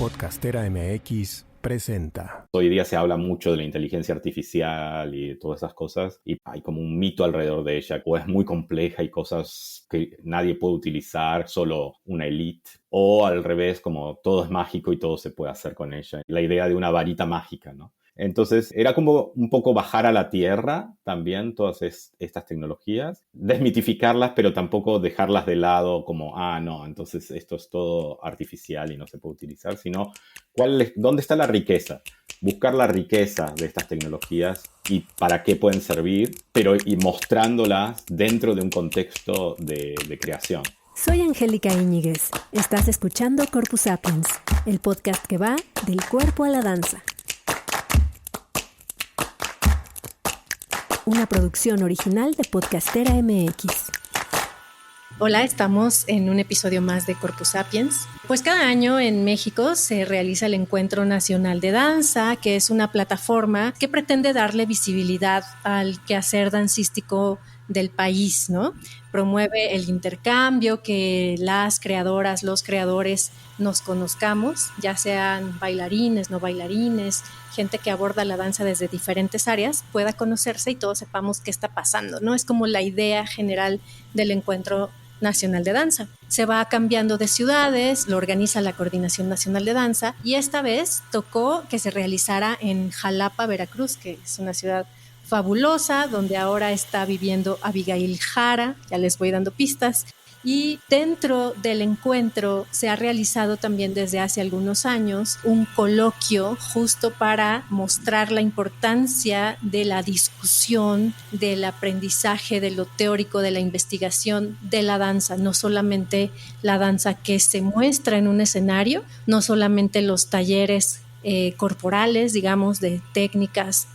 Podcastera MX presenta. Hoy día se habla mucho de la inteligencia artificial y de todas esas cosas y hay como un mito alrededor de ella, o es muy compleja y cosas que nadie puede utilizar, solo una élite, o al revés, como todo es mágico y todo se puede hacer con ella. La idea de una varita mágica, ¿no? Entonces era como un poco bajar a la tierra también todas estas tecnologías, desmitificarlas, pero tampoco dejarlas de lado como, no, entonces esto es todo artificial y no se puede utilizar, sino ¿dónde está la riqueza? Buscar la riqueza de estas tecnologías y para qué pueden servir, pero y mostrándolas dentro de un contexto de creación. Soy Angélica Íñiguez. Estás escuchando Corpus Sapiens, el podcast que va del cuerpo a la danza. Una producción original de Podcastera MX. Hola, estamos en un episodio más de Corpus Sapiens. Pues cada año en México se realiza el Encuentro Nacional de Danza, que es una plataforma que pretende darle visibilidad al quehacer dancístico del país, ¿no? Promueve el intercambio, que las creadoras, los creadores nos conozcamos, ya sean bailarines, no bailarines, gente que aborda la danza desde diferentes áreas, pueda conocerse y todos sepamos qué está pasando, ¿no? Es como la idea general del Encuentro Nacional de Danza. Se va cambiando de ciudades, lo organiza la Coordinación Nacional de Danza y esta vez tocó que se realizara en Jalapa, Veracruz, que es una ciudad fabulosa, donde ahora está viviendo Abigail Jara, ya les voy dando pistas. Y dentro del encuentro se ha realizado también desde hace algunos años un coloquio justo para mostrar la importancia de la discusión, del aprendizaje, de lo teórico, de la investigación de la danza, no solamente la danza que se muestra en un escenario, no solamente los talleres corporales, digamos, de técnicas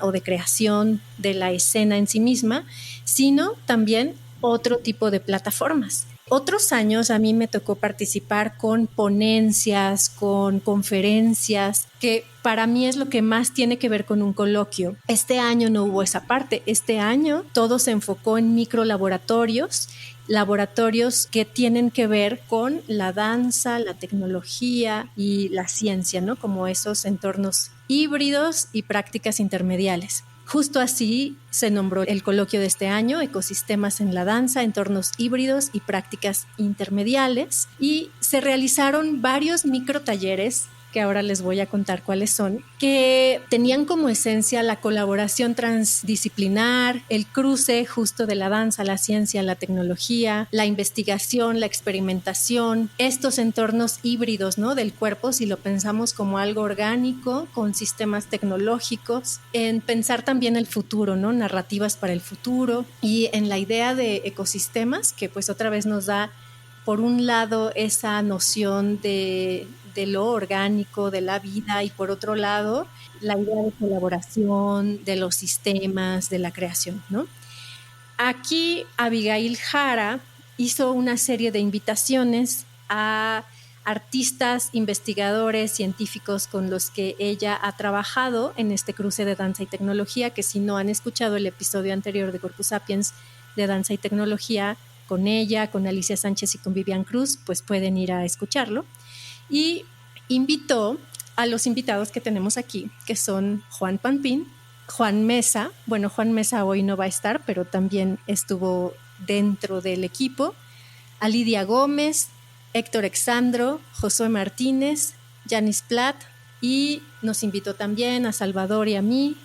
o de creación de la escena en sí misma, sino también otro tipo de plataformas. Otros años a mí me tocó participar con ponencias, con conferencias, que para mí es lo que más tiene que ver con un coloquio. Este año no hubo esa parte. Este año todo se enfocó en microlaboratorios, laboratorios que tienen que ver con la danza, la tecnología y la ciencia, ¿no? Como esos entornos híbridos y prácticas intermediales. Justo así se nombró el coloquio de este año, Ecosistemas en la danza, entornos híbridos y prácticas intermediales, y se realizaron varios microtalleres que ahora les voy a contar cuáles son, que tenían como esencia la colaboración transdisciplinar, el cruce justo de la danza, la ciencia, la tecnología, la investigación, la experimentación, estos entornos híbridos, ¿no? Del cuerpo, si lo pensamos como algo orgánico, con sistemas tecnológicos, en pensar también el futuro, ¿no? Narrativas para el futuro, y en la idea de ecosistemas, que pues otra vez nos da por un lado esa noción de lo orgánico, de la vida, y por otro lado la idea de colaboración, de los sistemas, de la creación, ¿no? Aquí Abigail Jara hizo una serie de invitaciones a artistas, investigadores, científicos con los que ella ha trabajado en este cruce de danza y tecnología, que si no han escuchado el episodio anterior de Corpus Sapiens de danza y tecnología, con ella, con Alicia Sánchez y con Vivian Cruz, pues pueden ir a escucharlo. Y invitó a los invitados que tenemos aquí, que son Juan Pampín, Juan Mesa. Bueno, Juan Mesa hoy no va a estar, pero también estuvo dentro del equipo, a Lidia Gómez, Héctor Exandro, Josué Martínez, Yanis Platt, y nos invitó también a Salvador y a mí,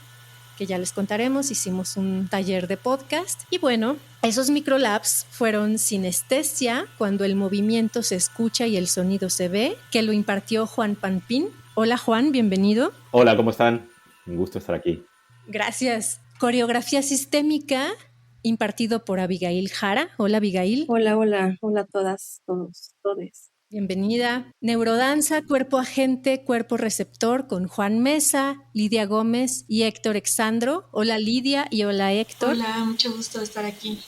que ya les contaremos. Hicimos un taller de podcast y bueno, esos microlabs fueron Sinestesia, cuando el movimiento se escucha y el sonido se ve, que lo impartió Juan Pampín. Hola Juan, bienvenido. Hola, ¿cómo están? Un gusto estar aquí. Gracias. Coreografía sistémica, impartido por Abigail Jara. Hola Abigail. Hola a todas, todos, todes. Bienvenida. Neurodanza, cuerpo agente, cuerpo receptor, con Juan Mesa, Lidia Gómez y Héctor Exandro. Hola Lidia y hola Héctor. Hola, mucho gusto de estar aquí.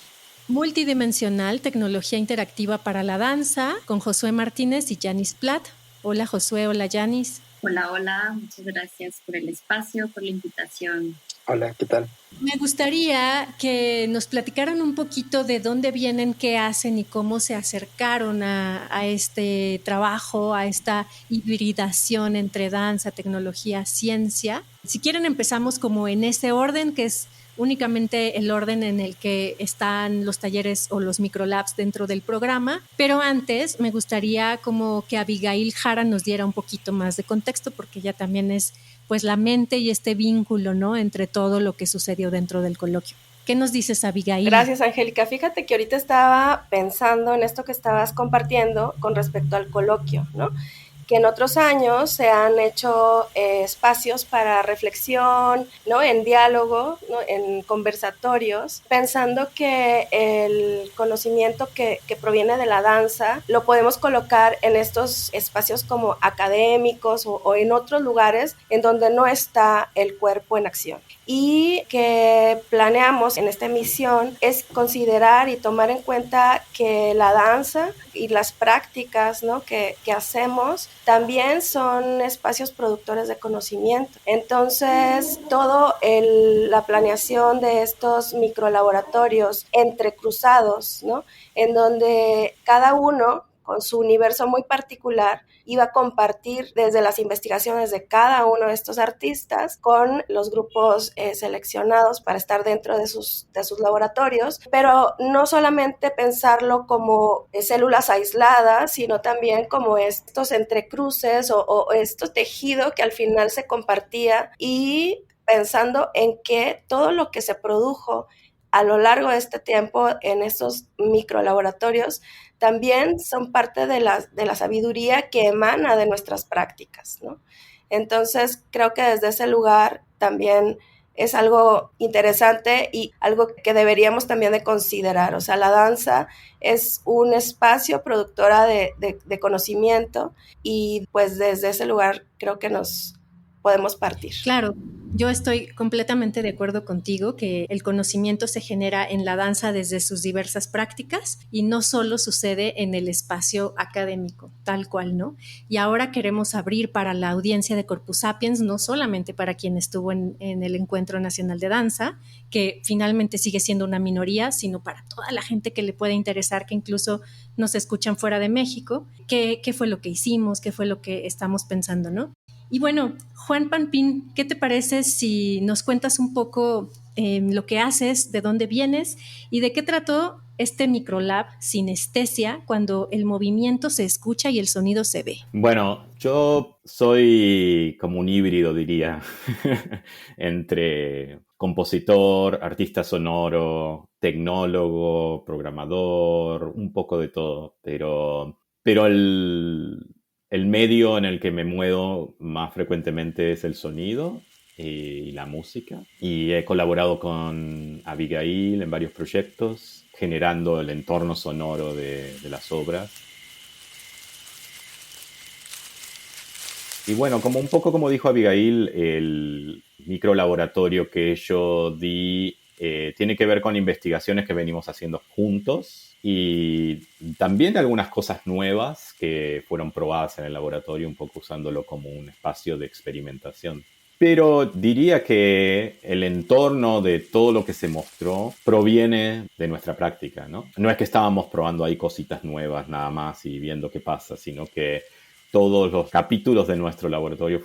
Multidimensional, tecnología interactiva para la danza, con Josué Martínez y Yanis Platt. Hola Josué, hola Yanis. Hola, muchas gracias por el espacio, por la invitación. Hola, ¿qué tal? Me gustaría que nos platicaran un poquito de dónde vienen, qué hacen y cómo se acercaron a este trabajo, a esta hibridación entre danza, tecnología, ciencia. Si quieren, empezamos como en ese orden, que es únicamente el orden en el que están los talleres o los microlabs dentro del programa. Pero antes me gustaría como que Abigail Jara nos diera un poquito más de contexto, porque ella también es pues la mente y este vínculo, ¿no?, entre todo lo que sucedió dentro del coloquio. ¿Qué nos dices, Abigail? Gracias, Angélica. Fíjate que ahorita estaba pensando en esto que estabas compartiendo con respecto al coloquio, ¿no? Que en otros años se han hecho espacios para reflexión, ¿no? En diálogo, ¿no? En conversatorios, pensando que el conocimiento que proviene de la danza lo podemos colocar en estos espacios como académicos o en otros lugares en donde no está el cuerpo en acción. Y que planeamos en esta emisión es considerar y tomar en cuenta que la danza y las prácticas, ¿no?, que hacemos también son espacios productores de conocimiento. Entonces, toda la planeación de estos microlaboratorios entrecruzados, ¿no?, en donde cada uno con su universo muy particular iba a compartir desde las investigaciones de cada uno de estos artistas con los grupos seleccionados para estar dentro de sus laboratorios, pero no solamente pensarlo como células aisladas, sino también como estos entrecruces o este tejido que al final se compartía, y pensando en que todo lo que se produjo a lo largo de este tiempo en estos microlaboratorios también son parte de la sabiduría que emana de nuestras prácticas, ¿no? Entonces, creo que desde ese lugar también es algo interesante y algo que deberíamos también de considerar. O sea, la danza es un espacio productora de conocimiento, y pues desde ese lugar creo que nos podemos partir. Claro, yo estoy completamente de acuerdo contigo que el conocimiento se genera en la danza desde sus diversas prácticas y no solo sucede en el espacio académico, tal cual, ¿no? Y ahora queremos abrir para la audiencia de Corpus Sapiens, no solamente para quien estuvo en el Encuentro Nacional de Danza, que finalmente sigue siendo una minoría, sino para toda la gente que le puede interesar, que incluso nos escuchan fuera de México, qué fue lo que hicimos, qué fue lo que estamos pensando, ¿no? Y bueno, Juan Pampín, ¿qué te parece si nos cuentas un poco lo que haces, de dónde vienes y de qué trató este microlab Sinestesia, cuando el movimiento se escucha y el sonido se ve? Bueno, yo soy como un híbrido, diría, entre compositor, artista sonoro, tecnólogo, programador, un poco de todo, pero el medio en el que me muevo más frecuentemente es el sonido y la música. Y he colaborado con Abigail en varios proyectos, generando el entorno sonoro de las obras. Y bueno, como un poco como dijo Abigail, el microlaboratorio que yo di tiene que ver con investigaciones que venimos haciendo juntos y también algunas cosas nuevas que fueron probadas en el laboratorio, un poco usándolo como un espacio de experimentación. Pero diría que el entorno de todo lo que se mostró proviene de nuestra práctica, ¿no? No es que estábamos probando ahí cositas nuevas nada más y viendo qué pasa, sino que todos los capítulos de nuestro laboratorio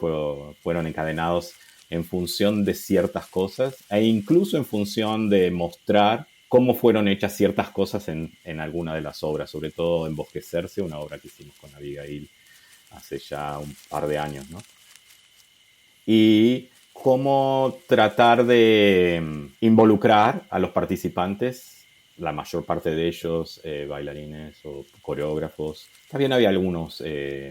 fueron encadenados en función de ciertas cosas e incluso en función de mostrar cómo fueron hechas ciertas cosas en alguna de las obras, sobre todo Embosquecerse, una obra que hicimos con Abigail hace ya un par de años, ¿no? Y cómo tratar de involucrar a los participantes, la mayor parte de ellos bailarines o coreógrafos. También había algunos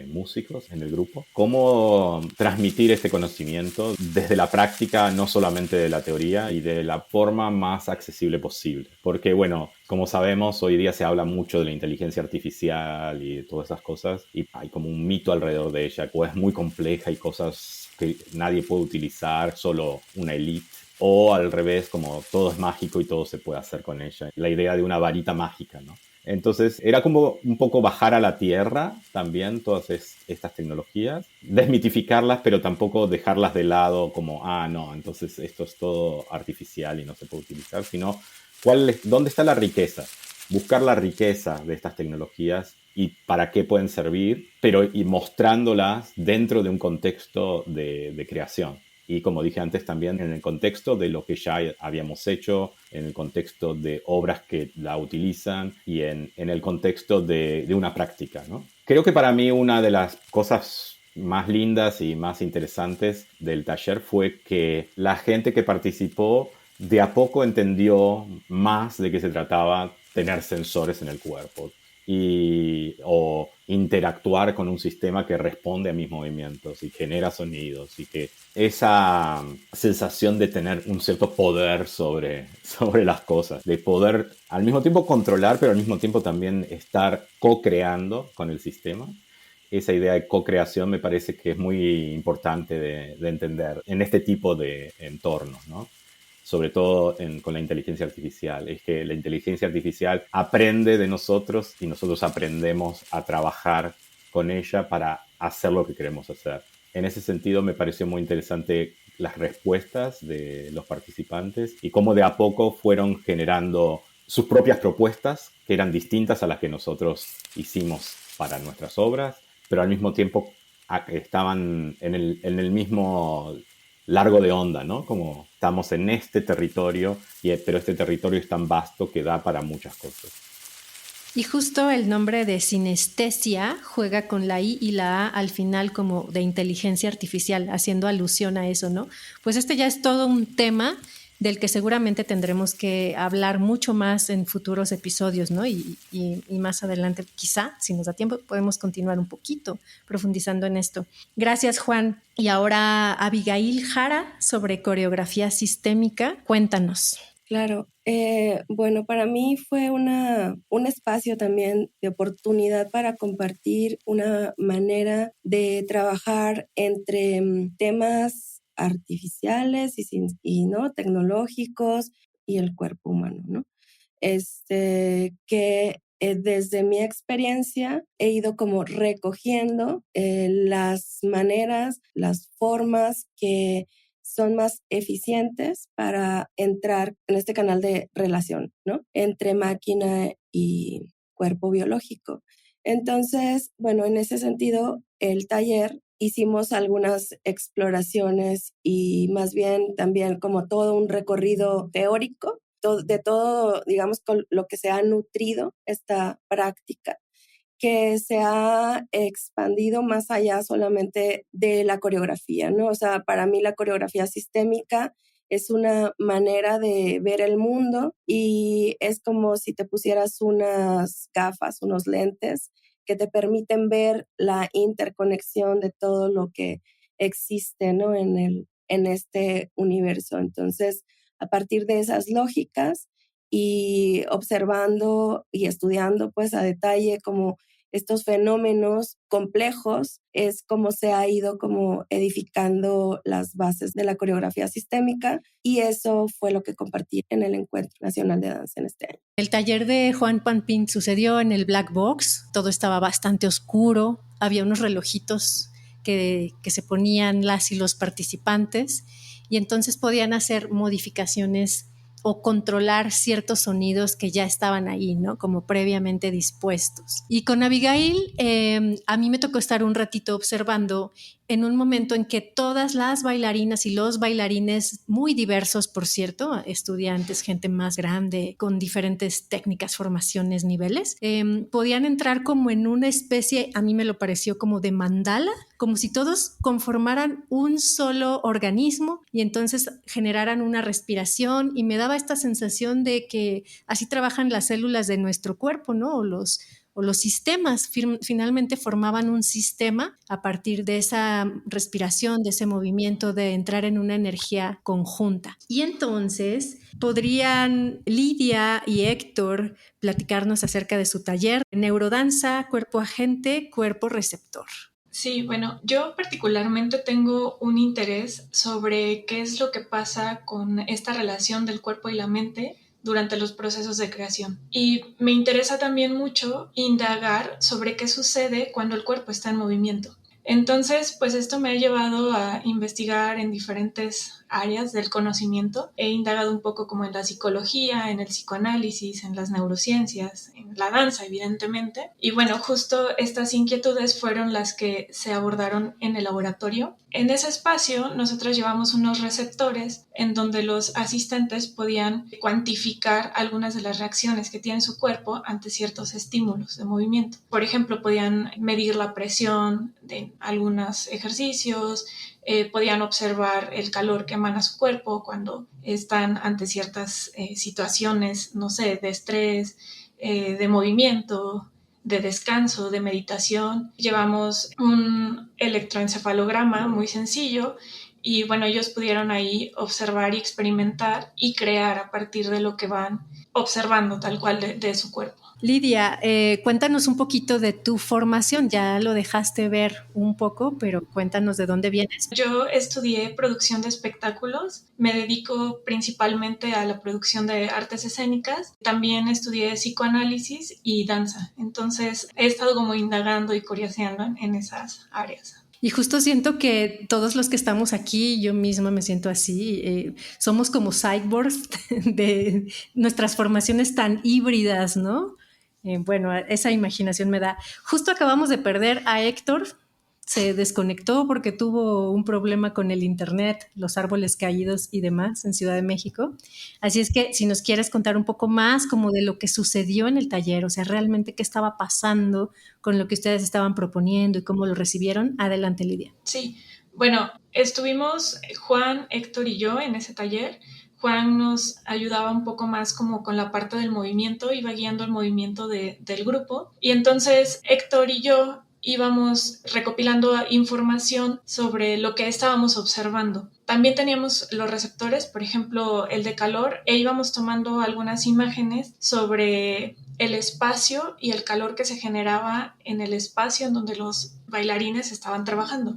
músicos en el grupo. Cómo transmitir este conocimiento desde la práctica, no solamente de la teoría, y de la forma más accesible posible. Porque, bueno, como sabemos, hoy día se habla mucho de la inteligencia artificial y de todas esas cosas, y hay como un mito alrededor de ella, que es muy compleja y cosas que nadie puede utilizar, solo una élite. O al revés, como todo es mágico y todo se puede hacer con ella. La idea de una varita mágica, ¿no? Entonces era como un poco bajar a la tierra también todas estas tecnologías, desmitificarlas, pero tampoco dejarlas de lado como, no, entonces esto es todo artificial y no se puede utilizar, sino ¿dónde está la riqueza? Buscar la riqueza de estas tecnologías y para qué pueden servir, pero y mostrándolas dentro de un contexto de creación. Y como dije antes también, en el contexto de lo que ya habíamos hecho, en el contexto de obras que la utilizan y en el contexto de una práctica, ¿no? Creo que para mí una de las cosas más lindas y más interesantes del taller fue que la gente que participó de a poco entendió más de qué se trataba tener sensores en el cuerpo o interactuar con un sistema que responde a mis movimientos y genera sonidos, y que esa sensación de tener un cierto poder sobre las cosas, de poder al mismo tiempo controlar, pero al mismo tiempo también estar co-creando con el sistema. Esa idea de co-creación me parece que es muy importante de entender en este tipo de entornos, ¿no? Sobre todo con la inteligencia artificial. Es que la inteligencia artificial aprende de nosotros y nosotros aprendemos a trabajar con ella para hacer lo que queremos hacer. En ese sentido me pareció muy interesante las respuestas de los participantes y cómo de a poco fueron generando sus propias propuestas, que eran distintas a las que nosotros hicimos para nuestras obras, pero al mismo tiempo estaban en el mismo largo de onda, ¿no? Como estamos en este territorio, pero este territorio es tan vasto que da para muchas cosas. Y justo el nombre de sinestesia juega con la I y la A al final como de inteligencia artificial, haciendo alusión a eso, ¿no? Pues este ya es todo un tema del que seguramente tendremos que hablar mucho más en futuros episodios, ¿no? Y más adelante, quizá, si nos da tiempo, podemos continuar un poquito profundizando en esto. Gracias, Juan. Y ahora Abigail Jara, sobre coreografía sistémica. Cuéntanos. Claro. Bueno, para mí fue un espacio también de oportunidad para compartir una manera de trabajar entre temas artificiales y no tecnológicos y el cuerpo humano, ¿no? Que desde mi experiencia he ido como recogiendo las maneras, las formas que son más eficientes para entrar en este canal de relación, ¿no? Entre máquina y cuerpo biológico. Entonces, bueno, en ese sentido, el taller hicimos algunas exploraciones y más bien también como todo un recorrido teórico de todo, digamos, con lo que se ha nutrido esta práctica, que se ha expandido más allá solamente de la coreografía, ¿no? O sea, para mí la coreografía sistémica es una manera de ver el mundo y es como si te pusieras unas gafas, unos lentes que te permiten ver la interconexión de todo lo que existe, ¿no? en este universo. Entonces, a partir de esas lógicas y observando y estudiando pues a detalle como estos fenómenos complejos, es como se ha ido como edificando las bases de la coreografía sistémica, y eso fue lo que compartí en el Encuentro Nacional de Danza en este año. El taller de Juan Panpin sucedió en el Black Box, todo estaba bastante oscuro, había unos relojitos que se ponían las y los participantes y entonces podían hacer modificaciones o controlar ciertos sonidos que ya estaban ahí, ¿no? Como previamente dispuestos. Y con Abigail, a mí me tocó estar un ratito observando en un momento en que todas las bailarinas y los bailarines, muy diversos, por cierto, estudiantes, gente más grande, con diferentes técnicas, formaciones, niveles, podían entrar como en una especie, a mí me lo pareció como de mandala, como si todos conformaran un solo organismo y entonces generaran una respiración, y me daba esta sensación de que así trabajan las células de nuestro cuerpo, ¿no? O los sistemas finalmente formaban un sistema a partir de esa respiración, de ese movimiento, de entrar en una energía conjunta. Y entonces podrían Lidia y Héctor platicarnos acerca de su taller Neurodanza, cuerpo agente, cuerpo receptor. Sí, bueno, yo particularmente tengo un interés sobre qué es lo que pasa con esta relación del cuerpo y la mente durante los procesos de creación. Y me interesa también mucho indagar sobre qué sucede cuando el cuerpo está en movimiento. Entonces, pues esto me ha llevado a investigar en diferentes áreas del conocimiento. He indagado un poco como en la psicología, en el psicoanálisis, en las neurociencias, en la danza, evidentemente. Y bueno, justo estas inquietudes fueron las que se abordaron en el laboratorio. En ese espacio, nosotros llevamos unos receptores en donde los asistentes podían cuantificar algunas de las reacciones que tiene su cuerpo ante ciertos estímulos de movimiento. Por ejemplo, podían medir la presión de algunos ejercicios, podían observar el calor que emana su cuerpo cuando están ante ciertas situaciones, no sé, de estrés, de movimiento, de descanso, de meditación. Llevamos un electroencefalograma muy sencillo y bueno, ellos pudieron ahí observar y experimentar y crear a partir de lo que van observando tal cual de su cuerpo. Lidia, cuéntanos un poquito de tu formación. Ya lo dejaste ver un poco, pero cuéntanos de dónde vienes. Yo estudié producción de espectáculos, me dedico principalmente a la producción de artes escénicas, también estudié psicoanálisis y danza, entonces he estado como indagando y curioseando en esas áreas. Y justo siento que todos los que estamos aquí, yo misma me siento así, somos como cyborgs de nuestras formaciones tan híbridas, ¿no? Bueno, esa imaginación me da. Justo acabamos de perder a Héctor, se desconectó porque tuvo un problema con el internet, los árboles caídos y demás en Ciudad de México. Así es que si nos quieres contar un poco más como de lo que sucedió en el taller, o sea, realmente qué estaba pasando con lo que ustedes estaban proponiendo y cómo lo recibieron, adelante, Lidia. Sí, bueno, estuvimos Juan, Héctor y yo en ese taller. Juan nos ayudaba un poco más como con la parte del movimiento, iba guiando el movimiento del grupo. Y entonces Héctor y yo íbamos recopilando información sobre lo que estábamos observando. También teníamos los receptores, por ejemplo, el de calor, e íbamos tomando algunas imágenes sobre el espacio y el calor que se generaba en el espacio en donde los bailarines estaban trabajando.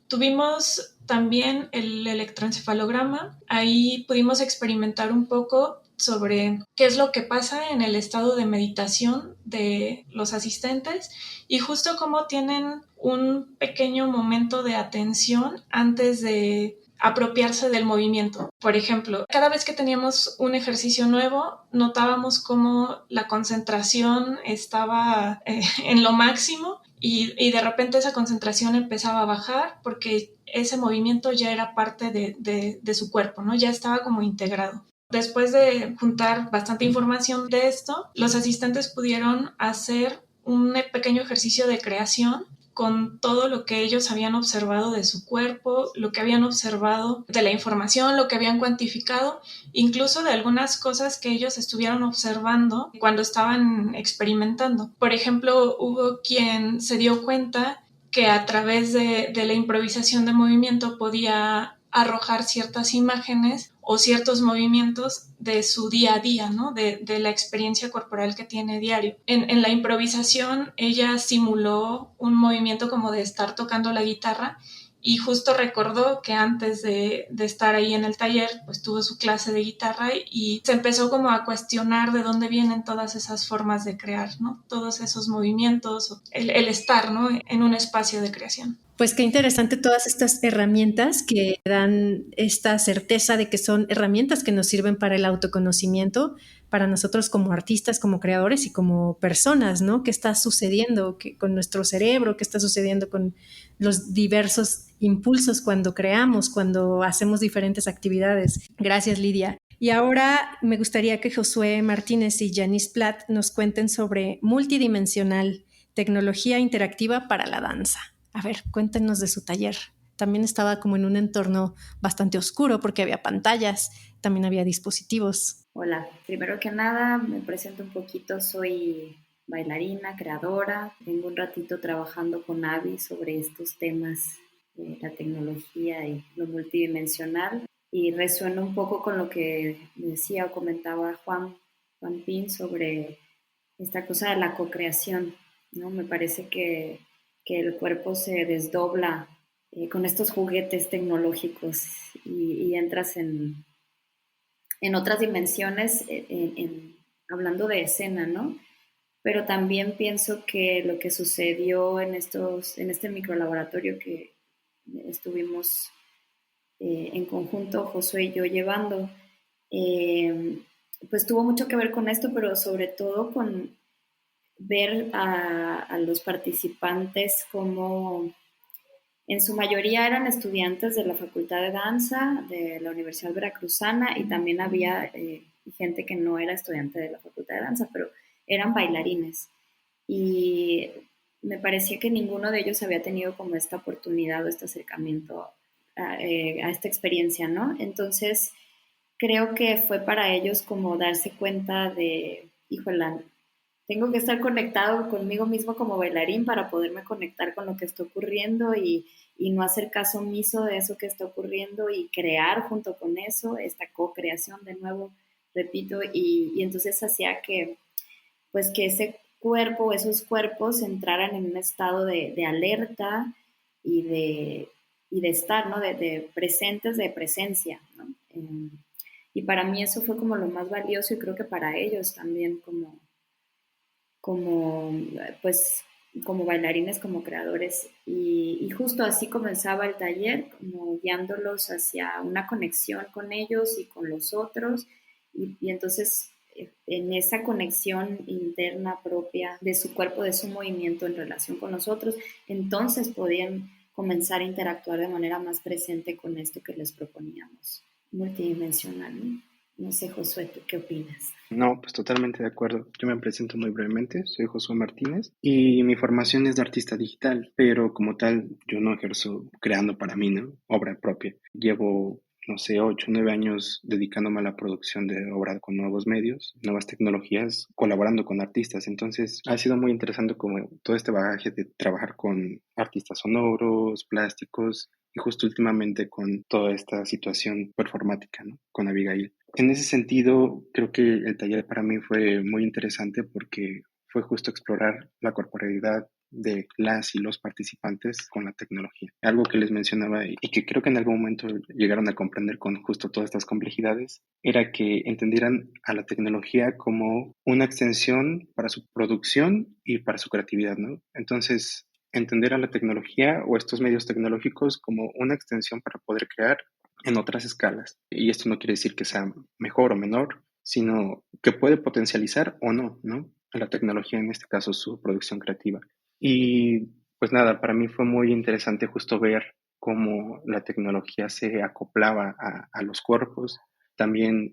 Tuvimos también el electroencefalograma, ahí pudimos experimentar un poco sobre qué es lo que pasa en el estado de meditación de los asistentes y justo cómo tienen un pequeño momento de atención antes de apropiarse del movimiento. Por ejemplo, cada vez que teníamos un ejercicio nuevo, notábamos cómo la concentración estaba en lo máximo y de repente esa concentración empezaba a bajar porque ese movimiento ya era parte de su cuerpo, ¿no? Ya estaba como integrado. Después de juntar bastante información de esto, los asistentes pudieron hacer un pequeño ejercicio de creación con todo lo que ellos habían observado de su cuerpo, lo que habían observado de la información, lo que habían cuantificado, incluso de algunas cosas que ellos estuvieron observando cuando estaban experimentando. Por ejemplo, hubo quien se dio cuenta que a través de la improvisación de movimiento podía arrojar ciertas imágenes o ciertos movimientos de su día a día, ¿no? De la experiencia corporal que tiene diario. En la improvisación, ella simuló un movimiento como de estar tocando la guitarra y justo recordó que antes de estar ahí en el taller, pues tuvo su clase de guitarra y se empezó como a cuestionar de dónde vienen todas esas formas de crear, ¿no? Todos esos movimientos, el estar, ¿no? En un espacio de creación. Pues qué interesante todas estas herramientas que dan esta certeza de que son herramientas que nos sirven para el autoconocimiento, para nosotros como artistas, como creadores y como personas, ¿no? ¿Qué está sucediendo con nuestro cerebro? ¿Qué está sucediendo con los diversos impulsos cuando creamos, cuando hacemos diferentes actividades? Gracias, Lidia. Y ahora me gustaría que Josué Martínez y Janice Platt nos cuenten sobre multidimensional, tecnología interactiva para la danza. A ver, cuéntenos de su taller. También estaba como en un entorno bastante oscuro porque había pantallas, también había dispositivos. Hola, primero que nada me presento un poquito, soy bailarina, creadora, tengo un ratito trabajando con Abby sobre estos temas de la tecnología y lo multidimensional y resuena un poco con lo que decía o comentaba Juan Pin sobre esta cosa de la co-creación, ¿no? Me parece que el cuerpo se desdobla con estos juguetes tecnológicos y entras en en otras dimensiones, hablando de escena, ¿no? Pero también pienso que lo que sucedió en este microlaboratorio que estuvimos en conjunto, Josué y yo llevando, pues tuvo mucho que ver con esto, pero sobre todo con ver a los participantes como en su mayoría eran estudiantes de la Facultad de Danza de la Universidad Veracruzana, y también había gente que no era estudiante de la Facultad de Danza, pero eran bailarines. Y me parecía que ninguno de ellos había tenido como esta oportunidad o este acercamiento a esta experiencia, ¿no? Entonces, creo que fue para ellos como darse cuenta de, híjole, tengo que estar conectado conmigo mismo como bailarín para poderme conectar con lo que está ocurriendo y no hacer caso omiso de eso que está ocurriendo y crear junto con eso, esta co-creación de nuevo, repito, y entonces hacía que, pues que ese cuerpo, esos cuerpos entraran en un estado de alerta y de estar, ¿no? De presentes, de presencia, ¿no? Y para mí eso fue como lo más valioso, y creo que para ellos también pues, como bailarines, como creadores. Y justo así comenzaba el taller, como guiándolos hacia una conexión con ellos y con los otros. Y entonces, en esa conexión interna propia de su cuerpo, de su movimiento en relación con nosotros, entonces podían comenzar a interactuar de manera más presente con esto que les proponíamos, multidimensional, ¿no? No sé, Josué, ¿tú qué opinas? No, pues totalmente de acuerdo. Yo me presento muy brevemente, soy Josué Martínez y mi formación es de artista digital, pero como tal yo no ejerzo creando para mí, ¿no? Obra propia. Llevo, no sé, 8 o 9 años dedicándome a la producción de obra con nuevos medios, nuevas tecnologías, colaborando con artistas. Entonces ha sido muy interesante como todo este bagaje de trabajar con artistas sonoros, plásticos y justo últimamente con toda esta situación performática, ¿no? Con Abigail. En ese sentido, creo que el taller para mí fue muy interesante porque fue justo explorar la corporeidad de las y los participantes con la tecnología. Algo que les mencionaba y que creo que en algún momento llegaron a comprender con justo todas estas complejidades, era que entendieran a la tecnología como una extensión para su producción y para su creatividad, ¿no? Entonces, entender a la tecnología o estos medios tecnológicos como una extensión para poder crear en otras escalas. Y esto no quiere decir que sea mejor o menor, sino que puede potencializar o no, ¿no? La tecnología, en este caso, su producción creativa. Y pues nada, para mí fue muy interesante justo ver cómo la tecnología se acoplaba a los cuerpos. También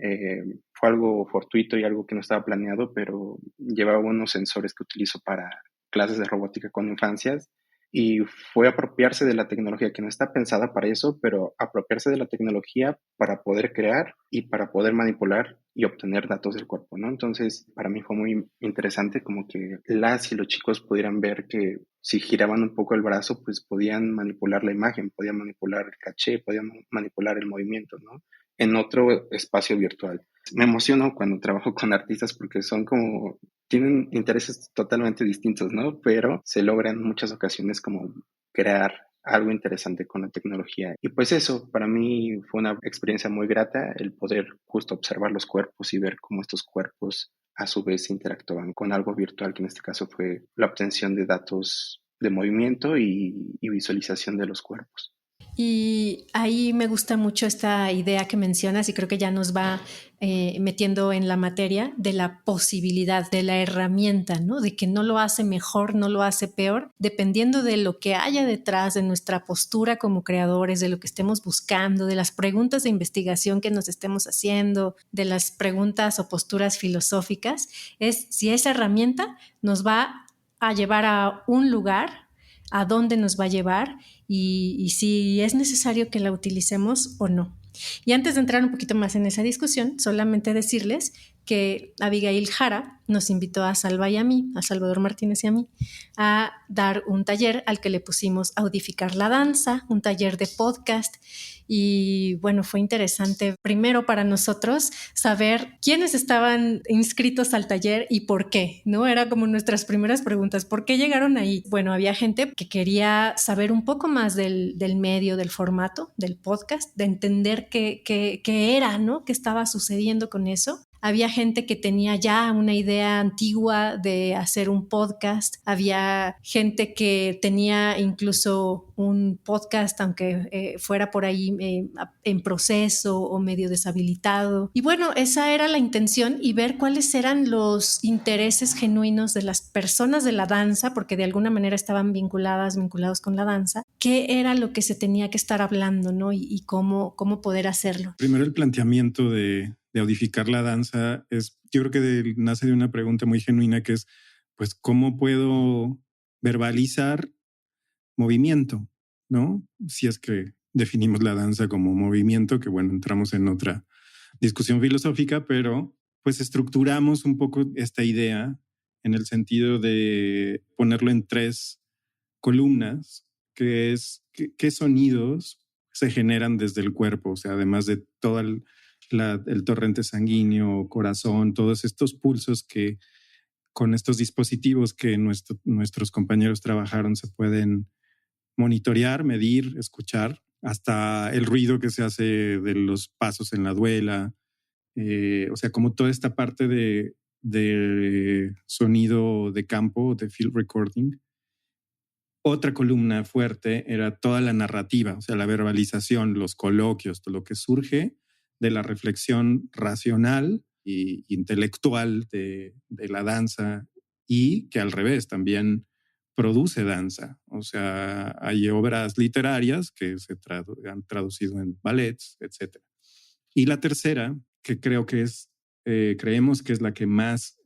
fue algo fortuito y algo que no estaba planeado, pero llevaba unos sensores que utilizo para clases de robótica con infancias, y fue apropiarse de la tecnología que no está pensada para eso, pero apropiarse de la tecnología para poder crear y para poder manipular y obtener datos del cuerpo, ¿no? Entonces, para mí fue muy interesante como que las y los chicos pudieran ver que si giraban un poco el brazo, pues podían manipular la imagen, podían manipular el caché, podían manipular el movimiento, ¿no? En otro espacio virtual. Me emociono cuando trabajo con artistas porque son como, tienen intereses totalmente distintos, ¿no? Pero se logra en muchas ocasiones como crear algo interesante con la tecnología. Y pues eso, para mí fue una experiencia muy grata el poder justo observar los cuerpos y ver cómo estos cuerpos a su vez interactuaban con algo virtual, que en este caso fue la obtención de datos de movimiento y visualización de los cuerpos. Y ahí me gusta mucho esta idea que mencionas, y creo que ya nos va metiendo en la materia de la posibilidad, de la herramienta, ¿no? De que no lo hace mejor, no lo hace peor, dependiendo de lo que haya detrás, de nuestra postura como creadores, de lo que estemos buscando, de las preguntas de investigación que nos estemos haciendo, de las preguntas o posturas filosóficas, es si esa herramienta nos va a llevar a un lugar, a dónde nos va a llevar y si es necesario que la utilicemos o no. Y antes de entrar un poquito más en esa discusión, solamente decirles que Abigail Jara nos invitó a Salva y a mí, a Salvador Martínez y a mí, a dar un taller al que le pusimos Audificar la Danza, un taller de podcast. Y bueno, fue interesante primero para nosotros saber quiénes estaban inscritos al taller y por qué, ¿no? Era como nuestras primeras preguntas, ¿por qué llegaron ahí? Bueno, había gente que quería saber un poco más del medio, del formato, del podcast, de entender qué era, ¿no? ¿Qué estaba sucediendo con eso? Había gente que tenía ya una idea antigua de hacer un podcast. Había gente que tenía incluso un podcast, aunque fuera por ahí en proceso o medio deshabilitado. Y bueno, esa era la intención, y ver cuáles eran los intereses genuinos de las personas de la danza, porque de alguna manera estaban vinculados con la danza. ¿Qué era lo que se tenía que estar hablando, ¿no? Y cómo poder hacerlo. Primero, el planteamiento de audificar la danza yo creo que nace de una pregunta muy genuina, que es, pues, ¿cómo puedo verbalizar movimiento, ¿no? Si es que definimos la danza como movimiento, que bueno, entramos en otra discusión filosófica, pero pues estructuramos un poco esta idea en el sentido de ponerlo en 3 columnas, que es qué sonidos se generan desde el cuerpo, o sea, además de todo el torrente sanguíneo, corazón, todos estos pulsos que con estos dispositivos que nuestros compañeros trabajaron se pueden monitorear, medir, escuchar, hasta el ruido que se hace de los pasos en la duela, o sea, como toda esta parte de sonido de campo, de field recording. Otra columna fuerte era toda la narrativa, o sea, la verbalización, los coloquios, todo lo que surge de la reflexión racional e intelectual de la danza, y que al revés también produce danza. O sea, hay obras literarias que se han traducido en ballets, etc. Y la tercera, que creo que creemos que es la que más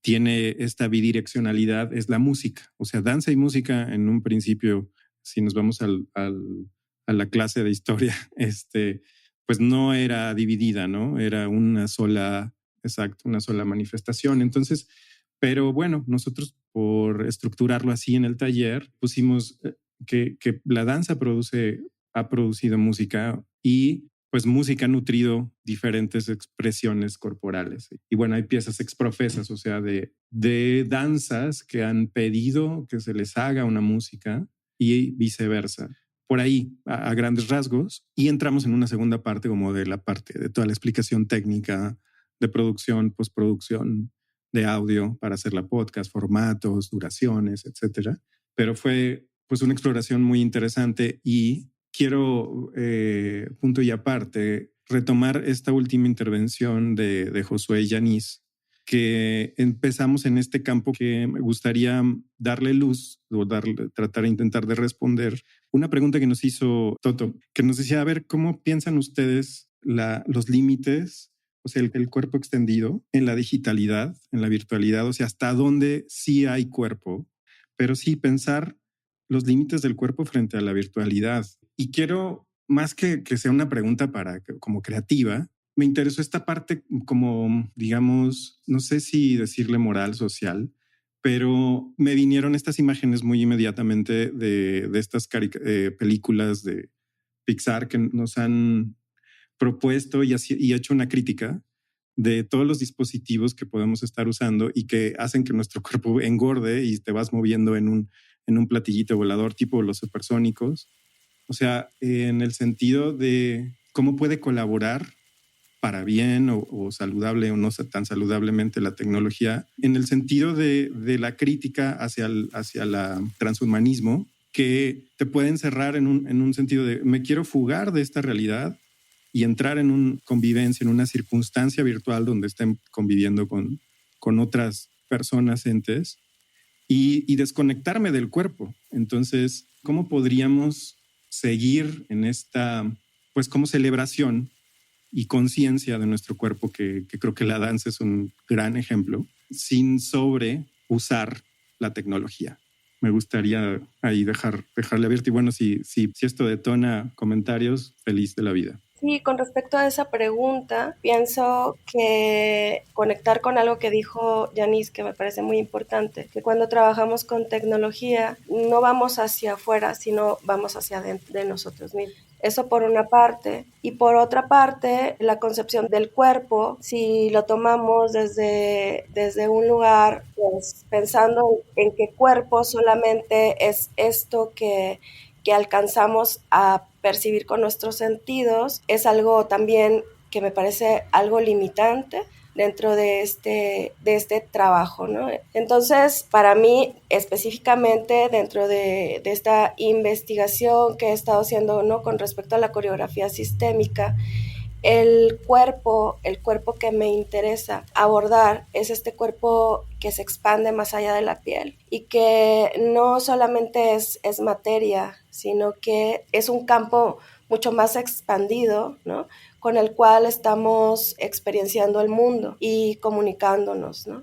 tiene esta bidireccionalidad, es la música. O sea, danza y música en un principio, si nos vamos a la clase de historia, pues no era dividida, ¿no? Era una sola manifestación. Entonces, pero bueno, nosotros por estructurarlo así en el taller pusimos que la danza ha producido música, y pues música ha nutrido diferentes expresiones corporales. Y bueno, hay piezas exprofesas, o sea, de danzas que han pedido que se les haga una música y viceversa. Por ahí, a grandes rasgos, y entramos en una segunda parte como de la parte de toda la explicación técnica de producción, postproducción de audio para hacer la podcast, formatos, duraciones, etcétera. Pero fue pues una exploración muy interesante, y quiero, punto y aparte, retomar esta última intervención de Josué y Yanis, que empezamos en este campo que me gustaría darle luz o intentar de responder una pregunta que nos hizo Toto, que nos decía, a ver, ¿cómo piensan ustedes los límites, o sea, el cuerpo extendido en la digitalidad, en la virtualidad? O sea, ¿hasta dónde sí hay cuerpo? Pero sí pensar los límites del cuerpo frente a la virtualidad. Y quiero, más que sea una pregunta como creativa, me interesó esta parte como, digamos, no sé si decirle moral, social, pero me vinieron estas imágenes muy inmediatamente de estas películas de Pixar que nos han propuesto y hecho una crítica de todos los dispositivos que podemos estar usando y que hacen que nuestro cuerpo engorde y te vas moviendo en un platillito volador tipo los supersónicos. O sea, en el sentido de cómo puede colaborar para bien o saludable o no tan saludablemente la tecnología, en el sentido de la crítica hacia el transhumanismo, que te puede encerrar en un sentido de me quiero fugar de esta realidad y entrar en una convivencia, en una circunstancia virtual donde estén conviviendo con otras personas, entes, y desconectarme del cuerpo. Entonces, ¿cómo podríamos seguir en esta, pues, como celebración y conciencia de nuestro cuerpo, que creo que la danza es un gran ejemplo, sin sobreusar la tecnología? Me gustaría ahí dejarle abierto, y bueno, si esto detona comentarios, feliz de la vida. Sí, con respecto a esa pregunta, pienso que conectar con algo que dijo Yanis, que me parece muy importante, que cuando trabajamos con tecnología no vamos hacia afuera, sino vamos hacia adentro de nosotros mismos. Eso por una parte. Y por otra parte, la concepción del cuerpo, si lo tomamos desde un lugar, pues pensando en que cuerpo solamente es esto que alcanzamos a percibir con nuestros sentidos, es algo también que me parece algo limitante dentro de este trabajo, ¿no? Entonces, para mí, específicamente dentro de esta investigación que he estado haciendo, ¿no?, con respecto a la coreografía sistémica, el cuerpo que me interesa abordar es este cuerpo que se expande más allá de la piel y que no solamente es materia, sino que es un campo mucho más expandido, ¿no?, con el cual estamos experienciando el mundo y comunicándonos, ¿no?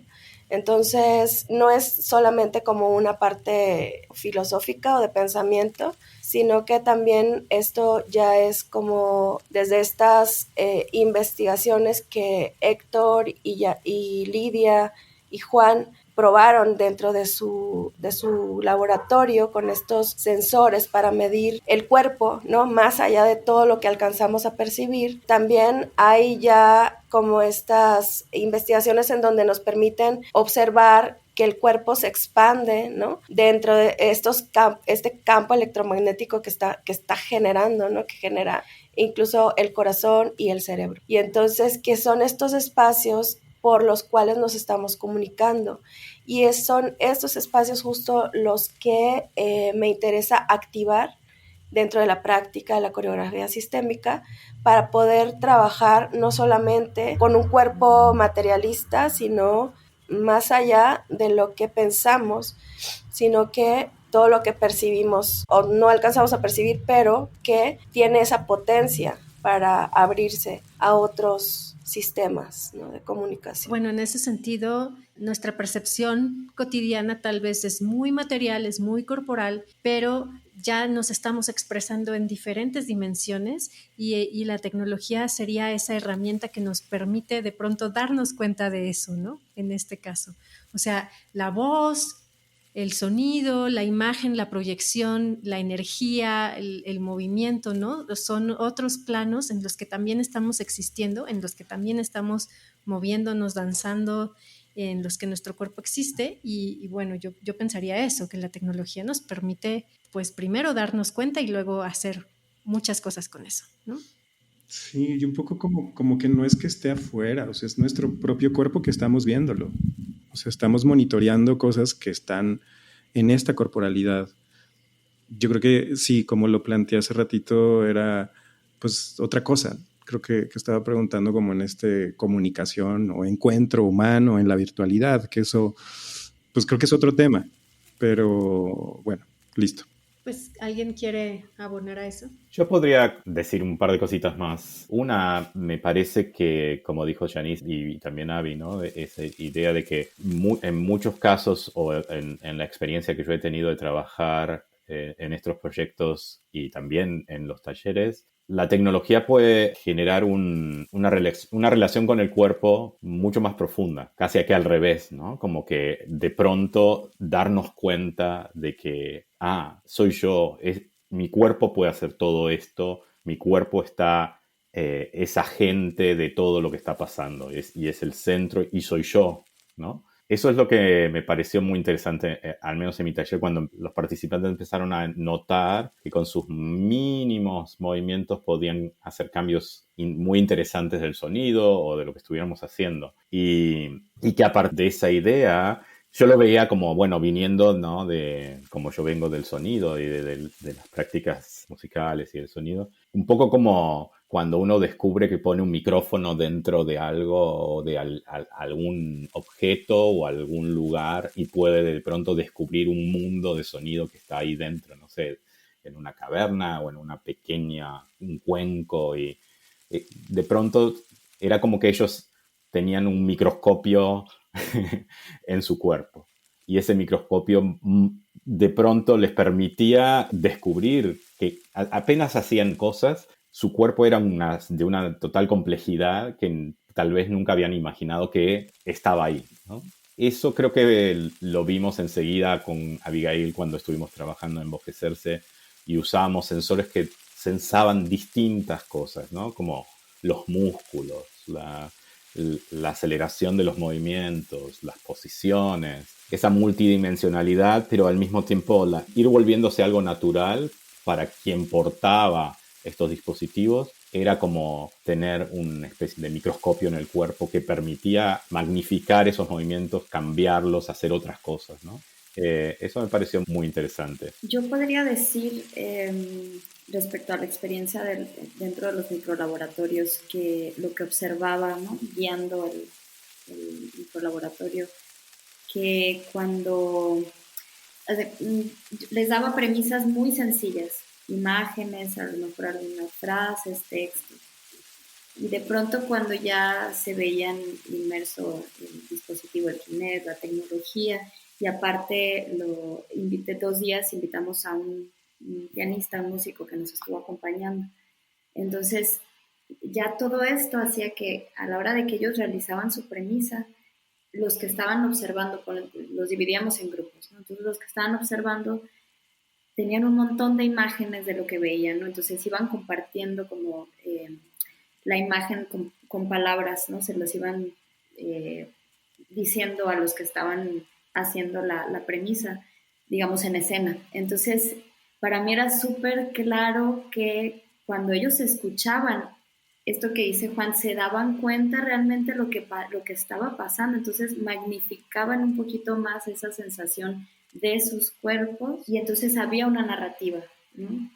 Entonces, no es solamente como una parte filosófica o de pensamiento, sino que también esto ya es como desde estas investigaciones que Héctor y Lidia y Juan probaron dentro de su laboratorio con estos sensores para medir el cuerpo, ¿no?, más allá de todo lo que alcanzamos a percibir. También hay ya como estas investigaciones en donde nos permiten observar que el cuerpo se expande, ¿no?, dentro de este campo electromagnético que está generando, ¿no?, que genera incluso el corazón y el cerebro. Y entonces, ¿qué son estos espacios por los cuales nos estamos comunicando? Y son estos espacios justo los que me interesa activar dentro de la práctica de la coreografía sistémica para poder trabajar no solamente con un cuerpo materialista, sino más allá de lo que pensamos, sino que todo lo que percibimos o no alcanzamos a percibir, pero que tiene esa potencia para abrirse a otros sistemas, ¿no?, de comunicación. Bueno, en ese sentido, nuestra percepción cotidiana tal vez es muy material, es muy corporal, pero ya nos estamos expresando en diferentes dimensiones y la tecnología sería esa herramienta que nos permite de pronto darnos cuenta de eso, ¿no? En este caso. O sea, la voz, el sonido, la imagen, la proyección, la energía, el movimiento, ¿no? Son otros planos en los que también estamos existiendo, en los que también estamos moviéndonos, danzando, en los que nuestro cuerpo existe y bueno, yo pensaría eso, que la tecnología nos permite, pues primero darnos cuenta y luego hacer muchas cosas con eso, ¿no? Sí, y un poco como que no es que esté afuera, o sea, es nuestro propio cuerpo que estamos viéndolo. O sea, estamos monitoreando cosas que están en esta corporalidad. Yo creo que sí, como lo planteé hace ratito, era pues otra cosa. Creo que estaba preguntando como en comunicación o encuentro humano en la virtualidad, que eso, pues creo que es otro tema. Pero bueno, listo. Pues, ¿alguien quiere abonar a eso? Yo podría decir un par de cositas más. Una, me parece que, como dijo Yanis y también Abby, ¿no?, esa idea de que en muchos casos o en la experiencia que yo he tenido de trabajar en estos proyectos y también en los talleres, la tecnología puede generar una relación con el cuerpo mucho más profunda, casi que al revés, ¿no? Como que de pronto darnos cuenta de que, soy yo, mi cuerpo puede hacer todo esto, mi cuerpo es agente de todo lo que está pasando y es el centro y soy yo, ¿no? Eso es lo que me pareció muy interesante, al menos en mi taller, cuando los participantes empezaron a notar que con sus mínimos movimientos podían hacer cambios muy interesantes del sonido o de lo que estuviéramos haciendo. Y que aparte de esa idea, yo lo veía como, bueno, viniendo, ¿no?, como yo vengo del sonido y de las prácticas musicales y del sonido, un poco como cuando uno descubre que pone un micrófono dentro de algo o de algún objeto o algún lugar y puede de pronto descubrir un mundo de sonido que está ahí dentro, no sé, en una caverna o en un cuenco y de pronto era como que ellos tenían un microscopio en su cuerpo y ese microscopio de pronto les permitía descubrir que apenas hacían cosas, su cuerpo era de una total complejidad que tal vez nunca habían imaginado que estaba ahí, ¿no? Eso creo que lo vimos enseguida con Abigail cuando estuvimos trabajando en Envejecerse y usábamos sensores que sensaban distintas cosas, ¿no? Como los músculos, la aceleración de los movimientos, las posiciones, esa multidimensionalidad, pero al mismo tiempo ir volviéndose algo natural para quien portaba estos dispositivos. Era como tener una especie de microscopio en el cuerpo que permitía magnificar esos movimientos, cambiarlos, hacer otras cosas, ¿no? Eso me pareció muy interesante. Yo podría decir, respecto a la experiencia dentro de los microlaboratorios, que lo que observaba, ¿no?, guiando el microlaboratorio, que cuando les daba premisas muy sencillas, imágenes, a lo mejor algunas frases, textos, y de pronto cuando ya se veían inmerso el dispositivo, el Kinect, la tecnología, y aparte invité 2 días, invitamos a un pianista, un músico que nos estuvo acompañando. Entonces, ya todo esto hacía que a la hora de que ellos realizaban su premisa, los que estaban observando, los dividíamos en grupos, ¿no? Entonces, los que estaban observando tenían un montón de imágenes de lo que veían, ¿no? Entonces, iban compartiendo como la imagen con palabras, ¿no? Se los iban diciendo a los que estaban haciendo la premisa, digamos, en escena. Entonces, para mí era súper claro que cuando ellos escuchaban esto que dice Juan, se daban cuenta realmente lo que estaba pasando, entonces magnificaban un poquito más esa sensación de sus cuerpos y entonces había una narrativa, ¿no?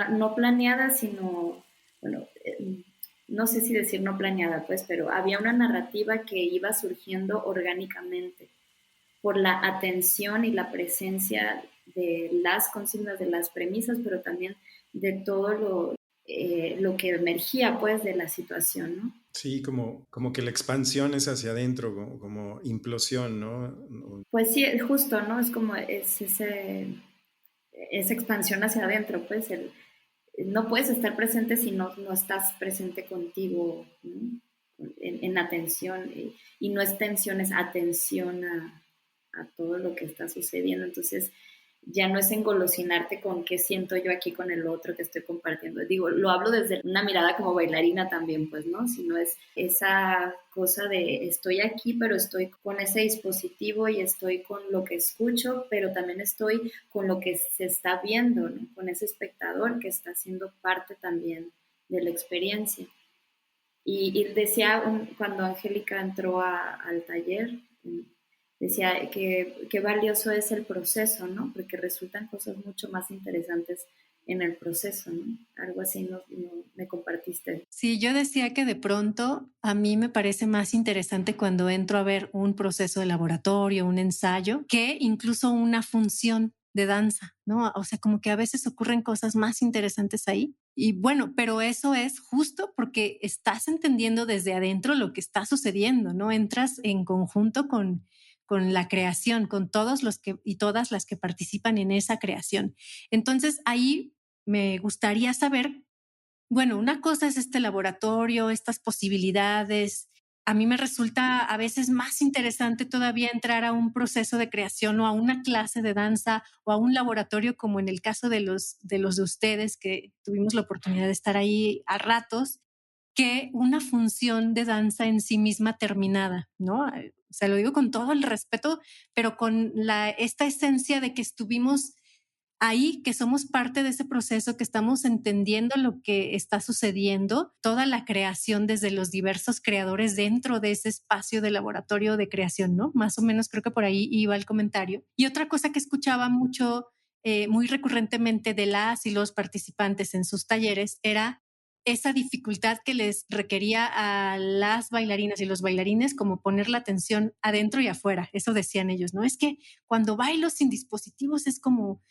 No planeada, sino, bueno, no sé si decir no planeada, pues, pero había una narrativa que iba surgiendo orgánicamente por la atención y la presencia de las consignas, de las premisas, pero también de todo lo que emergía, pues, de la situación, ¿no? Sí, como que la expansión es hacia adentro, como implosión, ¿no? Pues sí, justo, ¿no? Es como esa expansión hacia adentro, pues, no puedes estar presente si no estás presente contigo, ¿no? En atención, y no es tensión, es atención a todo lo que está sucediendo. Entonces ya no es engolosinarte con qué siento yo aquí con el otro que estoy compartiendo. Digo, lo hablo desde una mirada como bailarina también, pues, ¿no? Sino es esa cosa de estoy aquí, pero estoy con ese dispositivo y estoy con lo que escucho, pero también estoy con lo que se está viendo, ¿no? Con ese espectador que está siendo parte también de la experiencia. Y decía, cuando Angélica entró al taller, decía que valioso es el proceso, ¿no? Porque resultan cosas mucho más interesantes en el proceso, ¿no? Algo así no me compartiste. Sí, yo decía que de pronto a mí me parece más interesante cuando entro a ver un proceso de laboratorio, un ensayo, que incluso una función de danza, ¿no? O sea, como que a veces ocurren cosas más interesantes ahí. Y bueno, pero eso es justo porque estás entendiendo desde adentro lo que está sucediendo, ¿no? Entras en conjunto con la creación, con todos los que y todas las que participan en esa creación. Entonces, ahí me gustaría saber, bueno, una cosa es este laboratorio, estas posibilidades. A mí me resulta a veces más interesante todavía entrar a un proceso de creación o a una clase de danza o a un laboratorio como en el caso de los de ustedes que tuvimos la oportunidad de estar ahí a ratos, que una función de danza en sí misma terminada, ¿no? O sea, lo digo con todo el respeto, pero con esta esencia de que estuvimos ahí, que somos parte de ese proceso, que estamos entendiendo lo que está sucediendo, toda la creación desde los diversos creadores dentro de ese espacio de laboratorio de creación, ¿no? Más o menos creo que por ahí iba el comentario. Y otra cosa que escuchaba mucho, muy recurrentemente de las y los participantes en sus talleres era esa dificultad que les requería a las bailarinas y los bailarines como poner la atención adentro y afuera. Eso decían ellos, ¿no? Es que cuando bailo sin dispositivos es como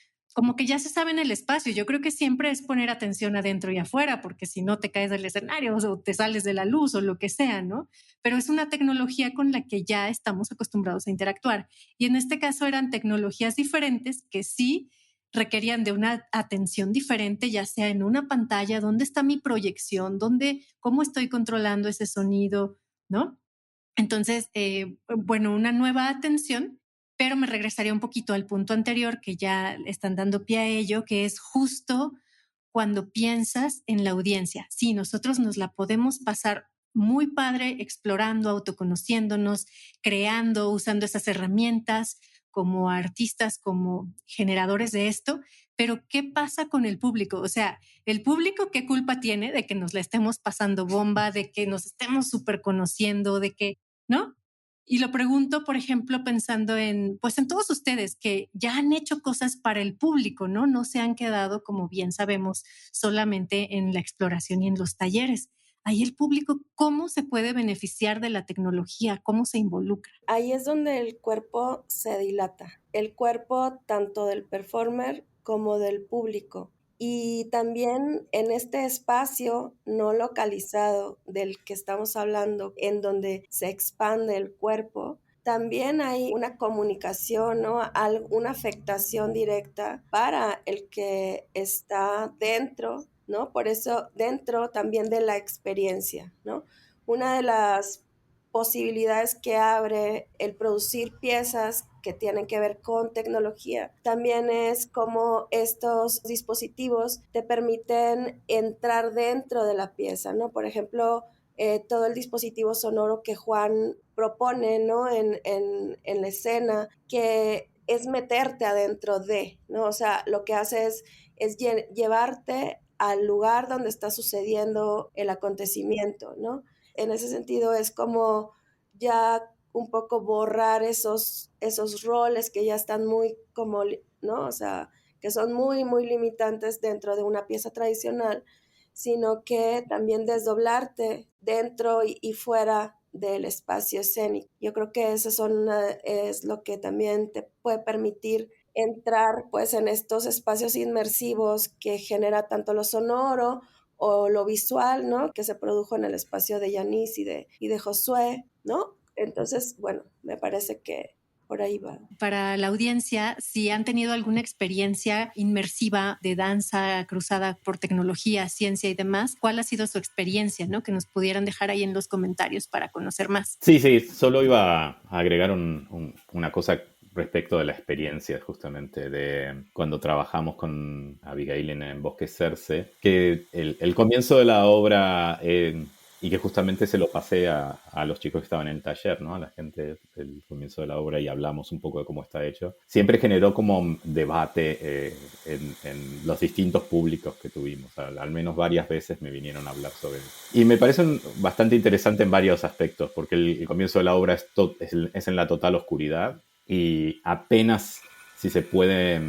que ya se sabe en el espacio. Yo creo que siempre es poner atención adentro y afuera, porque si no te caes del escenario o te sales de la luz o lo que sea, ¿no? Pero es una tecnología con la que ya estamos acostumbrados a interactuar. Y en este caso eran tecnologías diferentes que sí requerían de una atención diferente, ya sea en una pantalla, dónde está mi proyección, cómo estoy controlando ese sonido, ¿no? Entonces, una nueva atención, pero me regresaría un poquito al punto anterior que ya están dando pie a ello, que es justo cuando piensas en la audiencia. Sí, nosotros nos la podemos pasar muy padre explorando, autoconociéndonos, creando, usando esas herramientas como artistas, como generadores de esto, pero ¿qué pasa con el público? O sea, ¿el público qué culpa tiene de que nos la estemos pasando bomba, de que nos estemos súper conociendo, de que, ¿no? Y lo pregunto, por ejemplo, pensando en todos ustedes que ya han hecho cosas para el público, ¿no? No se han quedado, como bien sabemos, solamente en la exploración y en los talleres. Ahí el público, ¿cómo se puede beneficiar de la tecnología? ¿Cómo se involucra? Ahí es donde el cuerpo se dilata. El cuerpo tanto del performer como del público. Y también en este espacio no localizado del que estamos hablando, en donde se expande el cuerpo, también hay una comunicación, ¿no? Una afectación directa para el que está dentro, ¿no? Por eso dentro también de la experiencia, ¿no? Una de las posibilidades que abre el producir piezas que tienen que ver con tecnología. También es como estos dispositivos te permiten entrar dentro de la pieza, ¿no? Por ejemplo, todo el dispositivo sonoro que Juan propone, ¿no? En la escena, que es meterte adentro de, ¿no? O sea, lo que hace es llevarte al lugar donde está sucediendo el acontecimiento, ¿no? En ese sentido es como ya un poco borrar esos roles que ya están muy como, ¿no? O sea, que son muy, muy limitantes dentro de una pieza tradicional, sino que también desdoblarte dentro y fuera del espacio escénico. Yo creo que eso es lo que también te puede permitir entrar pues en estos espacios inmersivos que genera tanto lo sonoro o lo visual, ¿no? Que se produjo en el espacio de Yanis y de Josué, ¿no? Entonces, bueno, me parece que por ahí va. Para la audiencia, si han tenido alguna experiencia inmersiva de danza cruzada por tecnología, ciencia y demás, ¿cuál ha sido su experiencia, ¿no? Que nos pudieran dejar ahí en los comentarios para conocer más. Sí, solo iba a agregar una cosa respecto de la experiencia justamente de cuando trabajamos con Abigail en Bosque Cerce, que el comienzo de la obra, y que justamente se lo pasé a los chicos que estaban en el taller, ¿no? A la gente del comienzo de la obra, y hablamos un poco de cómo está hecho. Siempre generó como debate en los distintos públicos que tuvimos. Al menos varias veces me vinieron a hablar sobre eso. Y me parece bastante interesante en varios aspectos, porque el comienzo de la obra es en la total oscuridad, y apenas si se puede...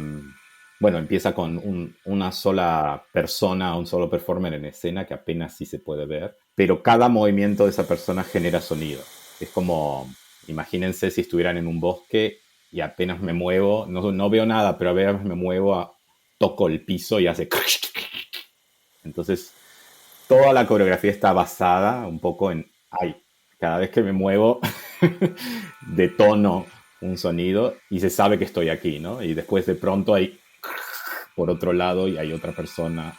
Bueno, empieza con una sola persona, un solo performer en escena que apenas sí se puede ver, pero cada movimiento de esa persona genera sonido. Es como, imagínense si estuvieran en un bosque y apenas me muevo, no veo nada, pero apenas me muevo, toco el piso y hace... Entonces, toda la coreografía está basada un poco en, cada vez que me muevo, detono un sonido y se sabe que estoy aquí, ¿no? Y después de pronto hay... por otro lado, y hay otra persona,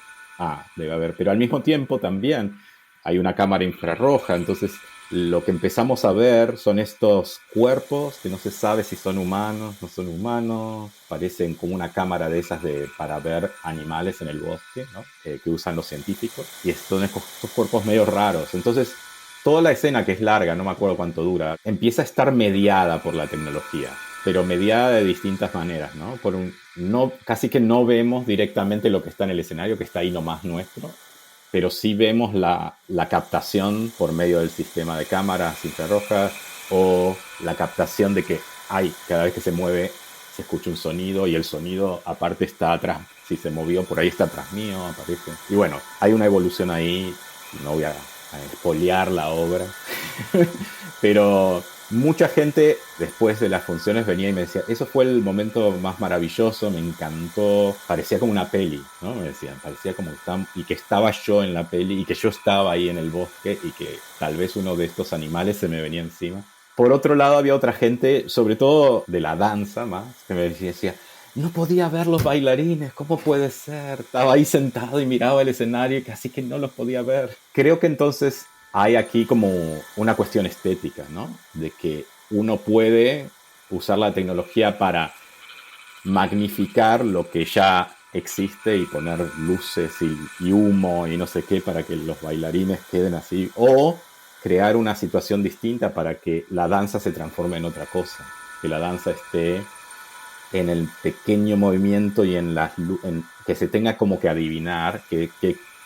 debe haber. Pero al mismo tiempo también hay una cámara infrarroja, entonces lo que empezamos a ver son estos cuerpos que no se sabe si son humanos, no son humanos, parecen como una cámara de esas para ver animales en el bosque, ¿no? Que usan los científicos, y son estos cuerpos medio raros. Entonces, toda la escena, que es larga, no me acuerdo cuánto dura, empieza a estar mediada por la tecnología, pero mediada de distintas maneras, ¿no? Casi que no vemos directamente lo que está en el escenario, que está ahí nomás nuestro, pero sí vemos la captación por medio del sistema de cámaras infrarrojas, o la captación de que cada vez que se mueve se escucha un sonido, y el sonido aparte está atrás, si se movió por ahí está atrás mío, aparece. Y bueno, hay una evolución ahí, no voy a espolear la obra, pero mucha gente después de las funciones venía y me decía, eso fue el momento más maravilloso, me encantó, parecía como una peli, ¿no? Me decían, parecía como y que estaba yo en la peli, y que yo estaba ahí en el bosque, y que tal vez uno de estos animales se me venía encima. Por otro lado, había otra gente, sobre todo de la danza más, que me decía, no podía ver los bailarines, ¿cómo puede ser? Estaba ahí sentado y miraba el escenario y casi que no los podía ver. Creo que entonces hay aquí como una cuestión estética, ¿no? De que uno puede usar la tecnología para magnificar lo que ya existe y poner luces y humo y no sé qué para que los bailarines queden así, o crear una situación distinta para que la danza se transforme en otra cosa, que la danza esté en el pequeño movimiento y en que se tenga como que adivinar, que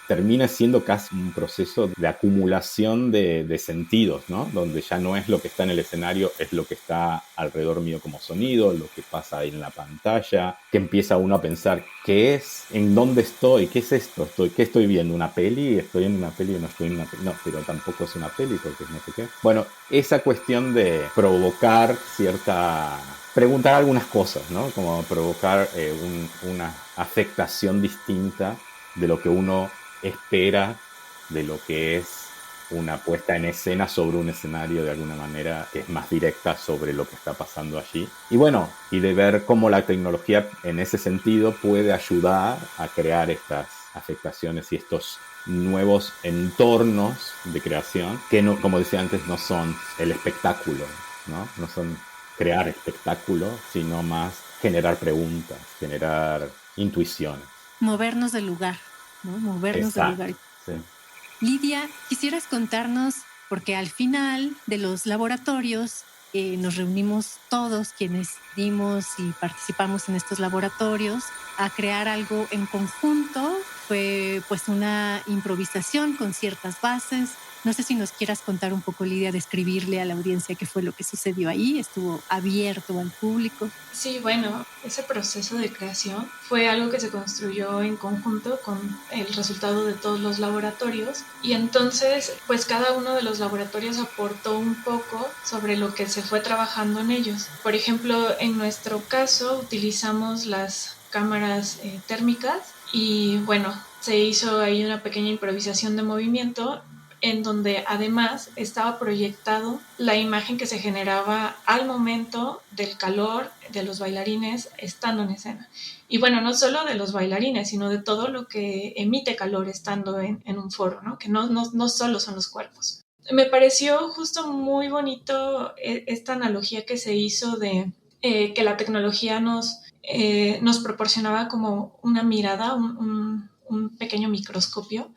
termina siendo casi un proceso de acumulación de sentidos, ¿no? Donde ya no es lo que está en el escenario, es lo que está alrededor mío como sonido, lo que pasa ahí en la pantalla, que empieza uno a pensar, ¿qué es? ¿En dónde estoy? ¿Qué es esto? ¿Qué estoy viendo? ¿Una peli? ¿Estoy en una peli o no estoy en una peli? No, pero tampoco es una peli porque no sé qué. Bueno, esa cuestión de provocar preguntar algunas cosas, ¿no? Como provocar una afectación distinta de lo que uno espera de lo que es una puesta en escena sobre un escenario de alguna manera que es más directa sobre lo que está pasando allí. Y bueno, y de ver cómo la tecnología en ese sentido puede ayudar a crear estas afectaciones y estos nuevos entornos de creación que, no, como decía antes, no son el espectáculo, ¿no? No son crear espectáculo, sino más generar preguntas, generar intuiciones. Movernos del lugar, ¿no? Movernos del lugar. Sí. Lidia, quisieras contarnos, porque al final de los laboratorios nos reunimos todos quienes dimos y participamos en estos laboratorios a crear algo en conjunto. Fue pues una improvisación con ciertas bases. No sé si nos quieras contar un poco, Lidia, describirle a la audiencia qué fue lo que sucedió ahí. ¿Estuvo abierto al público? Sí, bueno, ese proceso de creación fue algo que se construyó en conjunto con el resultado de todos los laboratorios, y entonces pues cada uno de los laboratorios aportó un poco sobre lo que se fue trabajando en ellos. Por ejemplo, en nuestro caso utilizamos las cámaras térmicas y bueno, se hizo ahí una pequeña improvisación de movimiento en donde además estaba proyectado la imagen que se generaba al momento del calor de los bailarines estando en escena. Y bueno, no solo de los bailarines, sino de todo lo que emite calor estando en un foro, ¿no? Que no solo son los cuerpos. Me pareció justo muy bonito esta analogía que se hizo de que la tecnología nos proporcionaba como una mirada, un pequeño microscopio,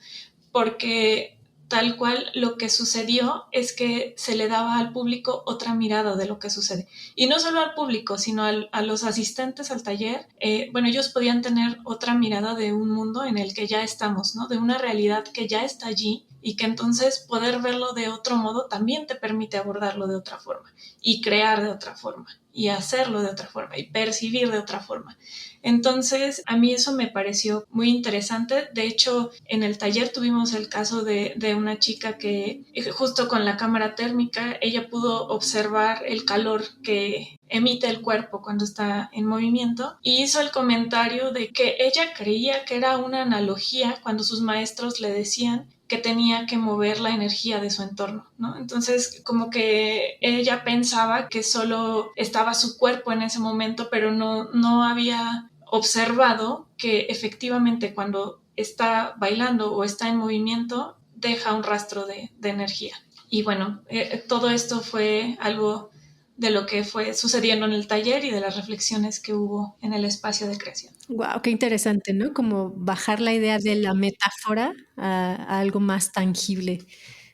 porque tal cual lo que sucedió es que se le daba al público otra mirada de lo que sucede. Y no solo al público, sino a los asistentes al taller. Bueno, ellos podían tener otra mirada de un mundo en el que ya estamos, ¿no? De una realidad que ya está allí, y que entonces poder verlo de otro modo también te permite abordarlo de otra forma y crear de otra forma y hacerlo de otra forma y percibir de otra forma. Entonces, a mí eso me pareció muy interesante. De hecho, en el taller tuvimos el caso de una chica que justo con la cámara térmica, ella pudo observar el calor que emite el cuerpo cuando está en movimiento, y hizo el comentario de que ella creía que era una analogía cuando sus maestros le decían que tenía que mover la energía de su entorno, ¿no? Entonces, como que ella pensaba que solo estaba su cuerpo en ese momento, pero no había observado que efectivamente cuando está bailando o está en movimiento deja un rastro de energía. Y bueno, todo esto fue algo de lo que fue sucediendo en el taller y de las reflexiones que hubo en el espacio de creación. Wow, qué interesante, ¿no? Como bajar la idea de la metáfora a algo más tangible.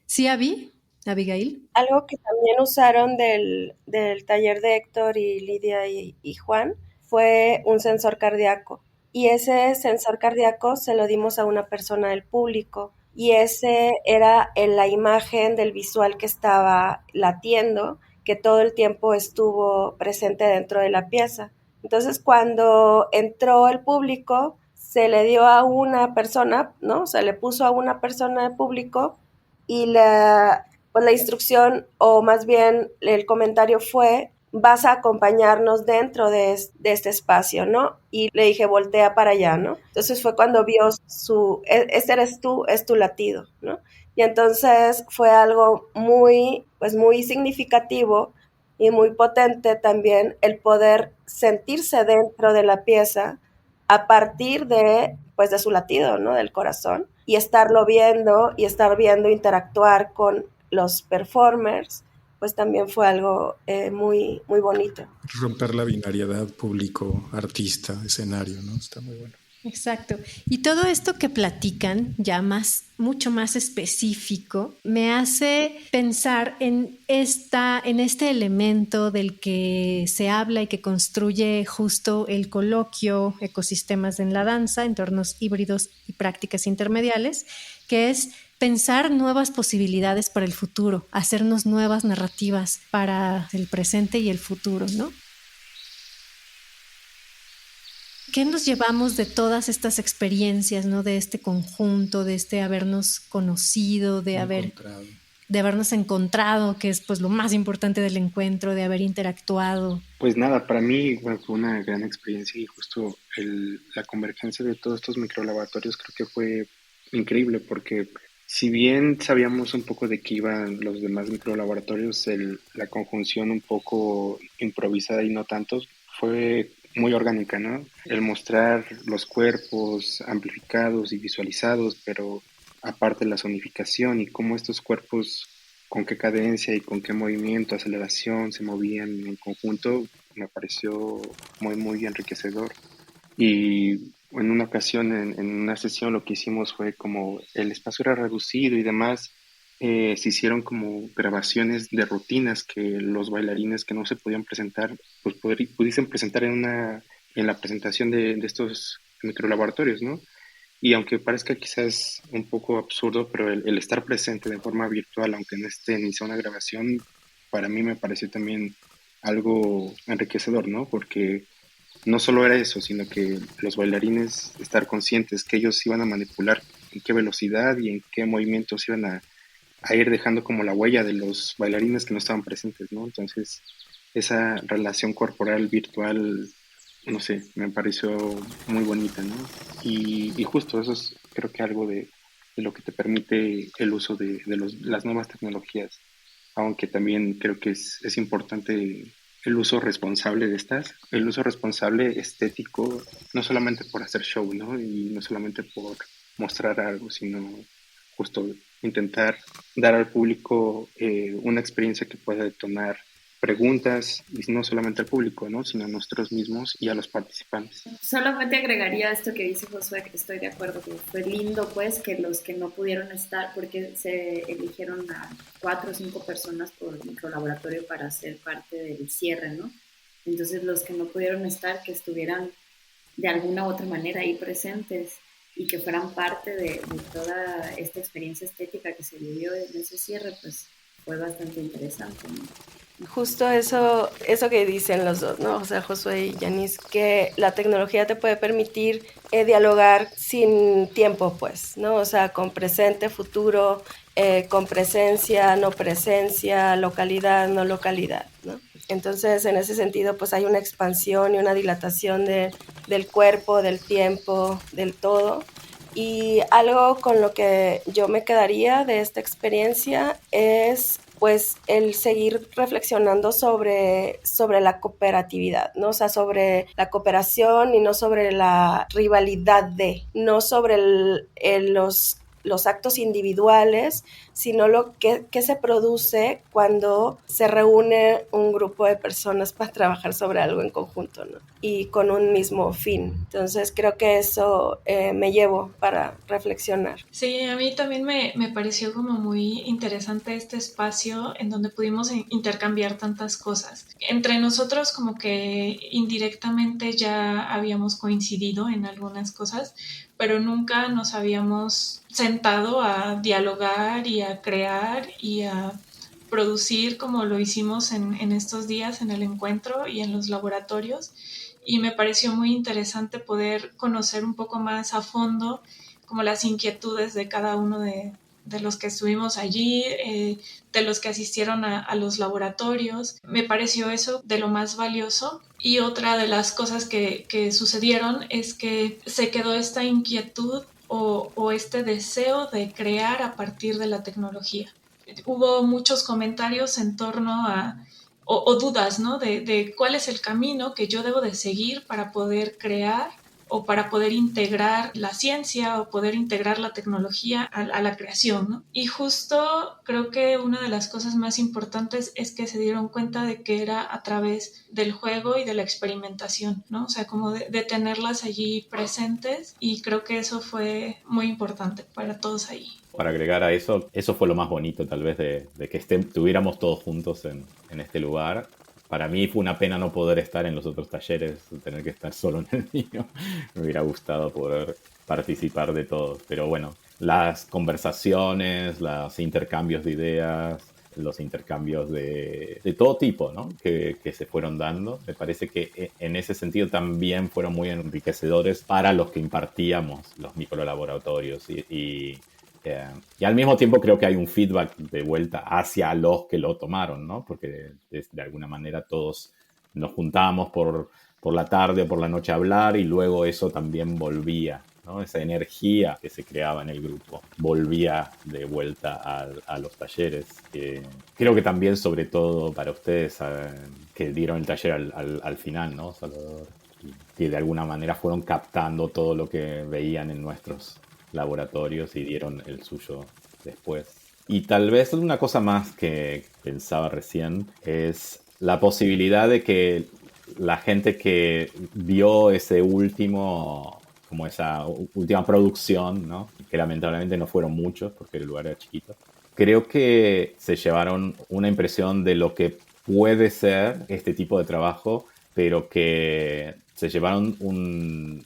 ¿Sí, Abigail? Algo que también usaron del taller de Héctor y Lidia y Juan fue un sensor cardíaco. Y ese sensor cardíaco se lo dimos a una persona del público. Y ese era en la imagen del visual que estaba latiendo, que todo el tiempo estuvo presente dentro de la pieza. Entonces, cuando entró el público, se le dio a una persona, ¿no? Se le puso a una persona del público, y pues la instrucción, o más bien el comentario fue: vas a acompañarnos dentro de este espacio, ¿no? Y le dije, voltea para allá, ¿no? Entonces fue cuando vio este eres tú, es tu latido, ¿no? Y entonces fue algo muy, pues muy significativo, y muy potente también el poder sentirse dentro de la pieza a partir de, pues, de su latido, ¿no? Del corazón, y estarlo viendo y estar viendo interactuar con los performers, pues también fue algo muy, muy bonito. Romper la binariedad público, artista, escenario, ¿no? Está muy bueno. Exacto. Y todo esto que platican, ya mucho más específico, me hace pensar en este elemento del que se habla y que construye justo el coloquio Ecosistemas en la Danza, entornos híbridos y prácticas intermediales, que es pensar nuevas posibilidades para el futuro, hacernos nuevas narrativas para el presente y el futuro, ¿no? ¿Qué nos llevamos de todas estas experiencias, ¿no? De este conjunto, de este habernos conocido, de habernos encontrado, que es pues lo más importante del encuentro, de haber interactuado? Pues nada, para mí fue una gran experiencia y justo la convergencia de todos estos microlaboratorios creo que fue increíble porque si bien sabíamos un poco de qué iban los demás microlaboratorios, la conjunción un poco improvisada y no tanto fue muy orgánica, ¿no? El mostrar los cuerpos amplificados y visualizados, pero aparte la sonificación y cómo estos cuerpos, con qué cadencia y con qué movimiento, aceleración se movían en conjunto, me pareció muy, muy enriquecedor. Y en una ocasión, en una sesión, lo que hicimos fue como el espacio era reducido y demás, se hicieron como grabaciones de rutinas que los bailarines que no se podían presentar, pues pudiesen presentar en la presentación de estos microlaboratorios, ¿no? Y aunque parezca quizás un poco absurdo, pero el estar presente de forma virtual, aunque no esté ni sea una grabación, para mí me pareció también algo enriquecedor, ¿no? Porque no solo era eso, sino que los bailarines estar conscientes que ellos iban a manipular en qué velocidad y en qué movimientos iban a ir dejando como la huella de los bailarines que no estaban presentes, ¿no? Entonces, esa relación corporal virtual, no sé, me pareció muy bonita, ¿no? Y justo eso es creo que algo de lo que te permite el uso de las nuevas tecnologías, aunque también creo que es importante el uso responsable de estas, el uso responsable estético, no solamente por hacer show, ¿no? Y no solamente por mostrar algo, sino justo intentar dar al público una experiencia que pueda detonar preguntas, y no solamente al público, ¿no? Sino a nosotros mismos y a los participantes. Solamente agregaría esto que dice Josué, que estoy de acuerdo, que fue lindo pues que los que no pudieron estar, porque se eligieron a 4 o 5 personas por microlaboratorio para ser parte del cierre, ¿no? Entonces los que no pudieron estar, que estuvieran de alguna u otra manera ahí presentes y que fueran parte de toda esta experiencia estética que se vivió en ese cierre, pues fue bastante interesante, ¿no? Justo eso que dicen los dos, ¿no? O sea, Josué y Yanis, que la tecnología te puede permitir dialogar sin tiempo, pues, ¿no? O sea, con presente, futuro, con presencia, no presencia, localidad, no localidad, ¿no? Entonces, en ese sentido, pues hay una expansión y una dilatación del cuerpo, del tiempo, del todo. Y algo con lo que yo me quedaría de esta experiencia es pues el seguir reflexionando sobre la cooperatividad, ¿no? O sea, sobre la cooperación y no sobre la rivalidad no sobre los actos individuales, sino lo que se produce cuando se reúne un grupo de personas para trabajar sobre algo en conjunto, ¿no? Y con un mismo fin. Entonces creo que eso me llevo para reflexionar. Sí, a mí también me pareció como muy interesante este espacio en donde pudimos intercambiar tantas cosas. Entre nosotros como que indirectamente ya habíamos coincidido en algunas cosas, pero nunca nos habíamos sentado a dialogar y a crear y a producir como lo hicimos en estos días en el encuentro y en los laboratorios. Y me pareció muy interesante poder conocer un poco más a fondo como las inquietudes de cada uno de los que estuvimos allí, de los que asistieron a los laboratorios. Me pareció eso de lo más valioso. Y otra de las cosas que sucedieron es que se quedó esta inquietud o este deseo de crear a partir de la tecnología. Hubo muchos comentarios en torno a o dudas, ¿no? De cuál es el camino que yo debo de seguir para poder crear o para poder integrar la ciencia o poder integrar la tecnología a la creación, ¿no? Y justo creo que una de las cosas más importantes es que se dieron cuenta de que era a través del juego y de la experimentación, ¿no? O sea, como de tenerlas allí presentes, y creo que eso fue muy importante para todos ahí. Para agregar a eso, eso fue lo más bonito tal vez de que estuviéramos todos juntos en este lugar. Para mí fue una pena no poder estar en los otros talleres, tener que estar solo en el mío. Me hubiera gustado poder participar de todos. Pero bueno, las conversaciones, los intercambios de ideas, los intercambios de todo tipo, ¿no? que se fueron dando. Me parece que en ese sentido también fueron muy enriquecedores para los que impartíamos los microlaboratorios. Y al mismo tiempo creo que hay un feedback de vuelta hacia los que lo tomaron, ¿no? Porque de alguna manera todos nos juntábamos por la tarde o por la noche a hablar, y luego eso también volvía, ¿no? Esa energía que se creaba en el grupo volvía de vuelta a los talleres. Creo que también, sobre todo para ustedes que dieron el taller al final, ¿no, Salvador? Que de alguna manera fueron captando todo lo que veían en nuestros laboratorios y dieron el suyo después. Y tal vez una cosa más que pensaba recién es la posibilidad de que la gente que vio ese último, como esa última producción, ¿no? Que lamentablemente no fueron muchos porque el lugar era chiquito, creo que se llevaron una impresión de lo que puede ser este tipo de trabajo, pero que se llevaron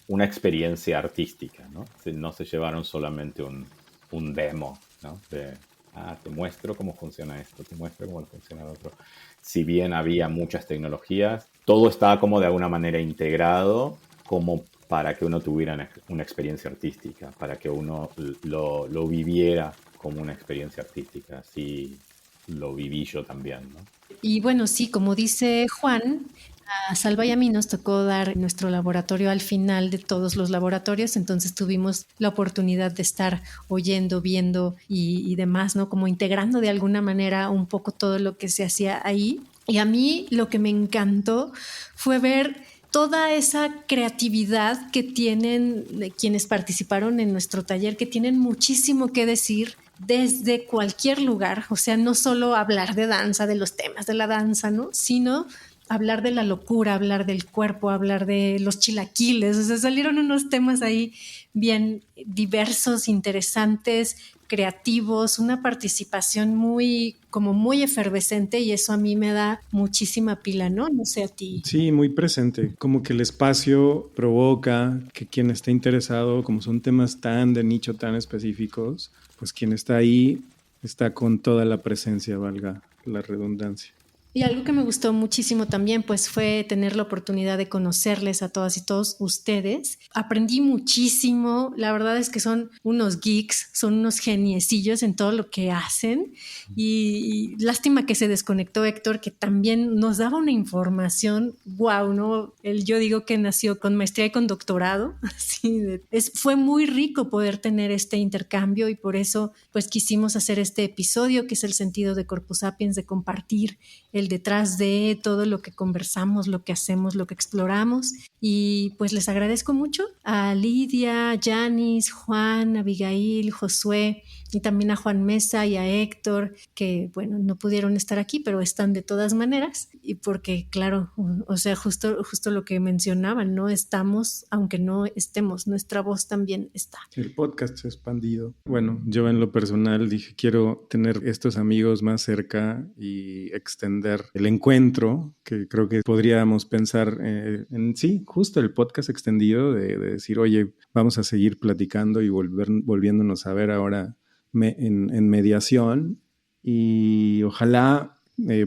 una experiencia artística, ¿no? No se llevaron solamente un demo, ¿no? Te muestro cómo funciona esto, te muestro cómo funciona lo otro. Si bien había muchas tecnologías, todo estaba como de alguna manera integrado como para que uno tuviera una experiencia artística, para que uno lo viviera como una experiencia artística. Así lo viví yo también, ¿no? Y bueno, sí, como dice Juan, a Salva y a mí nos tocó dar nuestro laboratorio al final de todos los laboratorios, entonces tuvimos la oportunidad de estar oyendo, viendo y demás, ¿no? Como integrando de alguna manera un poco todo lo que se hacía ahí. Y a mí lo que me encantó fue ver toda esa creatividad que tienen quienes participaron en nuestro taller, que tienen muchísimo que decir desde cualquier lugar, o sea, no solo hablar de danza, de los temas de la danza, ¿no? Sino hablar de la locura, hablar del cuerpo, hablar de los chilaquiles, o sea, salieron unos temas ahí bien diversos, interesantes, creativos, una participación muy efervescente, y eso a mí me da muchísima pila, ¿no? No sé a ti. Sí, muy presente, como que el espacio provoca que quien esté interesado, como son temas tan de nicho, tan específicos, pues quien está ahí está con toda la presencia, valga la redundancia. Y algo que me gustó muchísimo también, pues, fue tener la oportunidad de conocerles a todas y todos ustedes. Aprendí muchísimo. La verdad es que son unos geeks, son unos geniecillos en todo lo que hacen. Y lástima que se desconectó Héctor, que también nos daba una información, wow, ¿no? Yo digo que nació con maestría y con doctorado. Así fue muy rico poder tener este intercambio, y por eso, pues, quisimos hacer este episodio, que es el sentido de Corpus Sapiens, de compartir el detrás de todo lo que conversamos, lo que hacemos, lo que exploramos. Y pues les agradezco mucho a Lidia, Yanis, Juan, Abigail, Josué, y también a Juan Mesa y a Héctor, que bueno, no pudieron estar aquí, pero están de todas maneras. Y porque claro, o sea, justo lo que mencionaban, no estamos, aunque no estemos, nuestra voz también está. El podcast se ha expandido. Bueno, yo en lo personal dije, quiero tener estos amigos más cerca y extender el encuentro, que creo que podríamos pensar en sí, justo el podcast extendido, de decir, oye, vamos a seguir platicando y volviéndonos a ver ahora en mediación, y ojalá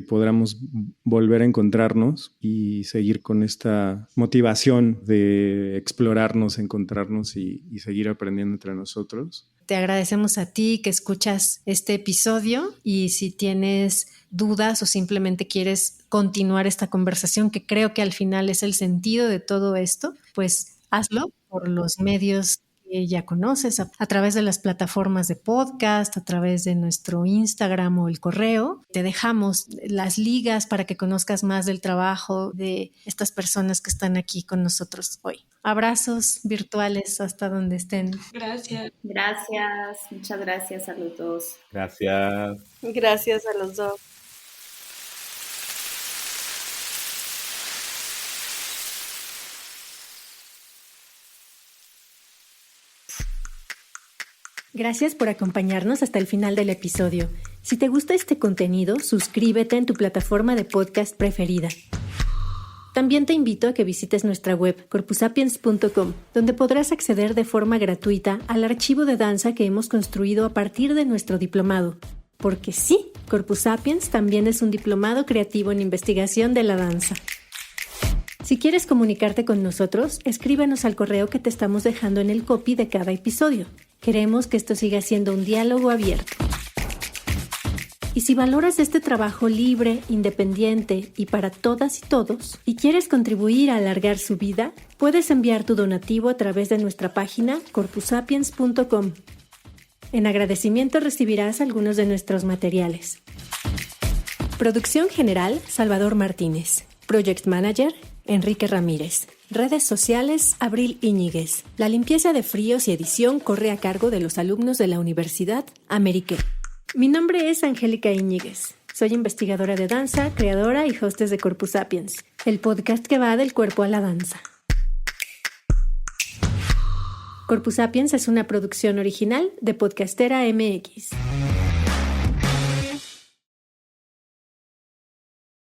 podamos volver a encontrarnos y seguir con esta motivación de explorarnos, encontrarnos y seguir aprendiendo entre nosotros. Te agradecemos a ti que escuchas este episodio, y si tienes dudas o simplemente quieres continuar esta conversación, que creo que al final es el sentido de todo esto, pues hazlo por los medios ya conoces a través de las plataformas de podcast, a través de nuestro Instagram o el correo. Te dejamos las ligas para que conozcas más del trabajo de estas personas que están aquí con nosotros hoy. Abrazos virtuales hasta donde estén. Gracias. Gracias, muchas gracias a los dos. Gracias. Gracias a los dos. Gracias por acompañarnos hasta el final del episodio. Si te gusta este contenido, suscríbete en tu plataforma de podcast preferida. También te invito a que visites nuestra web, corpusapiens.com, donde podrás acceder de forma gratuita al archivo de danza que hemos construido a partir de nuestro diplomado. Porque sí, Corpus Sapiens también es un diplomado creativo en investigación de la danza. Si quieres comunicarte con nosotros, escríbenos al correo que te estamos dejando en el copy de cada episodio. Queremos que esto siga siendo un diálogo abierto. Y si valoras este trabajo libre, independiente y para todas y todos, y quieres contribuir a alargar su vida, puedes enviar tu donativo a través de nuestra página corpusapiens.com. En agradecimiento recibirás algunos de nuestros materiales. Producción general, Salvador Martínez. Project Manager, Enrique Ramírez. Redes sociales, Abril Íñiguez. La limpieza de fríos y edición corre a cargo de los alumnos de la Universidad América. Mi nombre es Angélica Íñiguez. Soy investigadora de danza, creadora y hostess de Corpus Sapiens, el podcast que va del cuerpo a la danza. Corpus Sapiens es una producción original de Podcastera MX.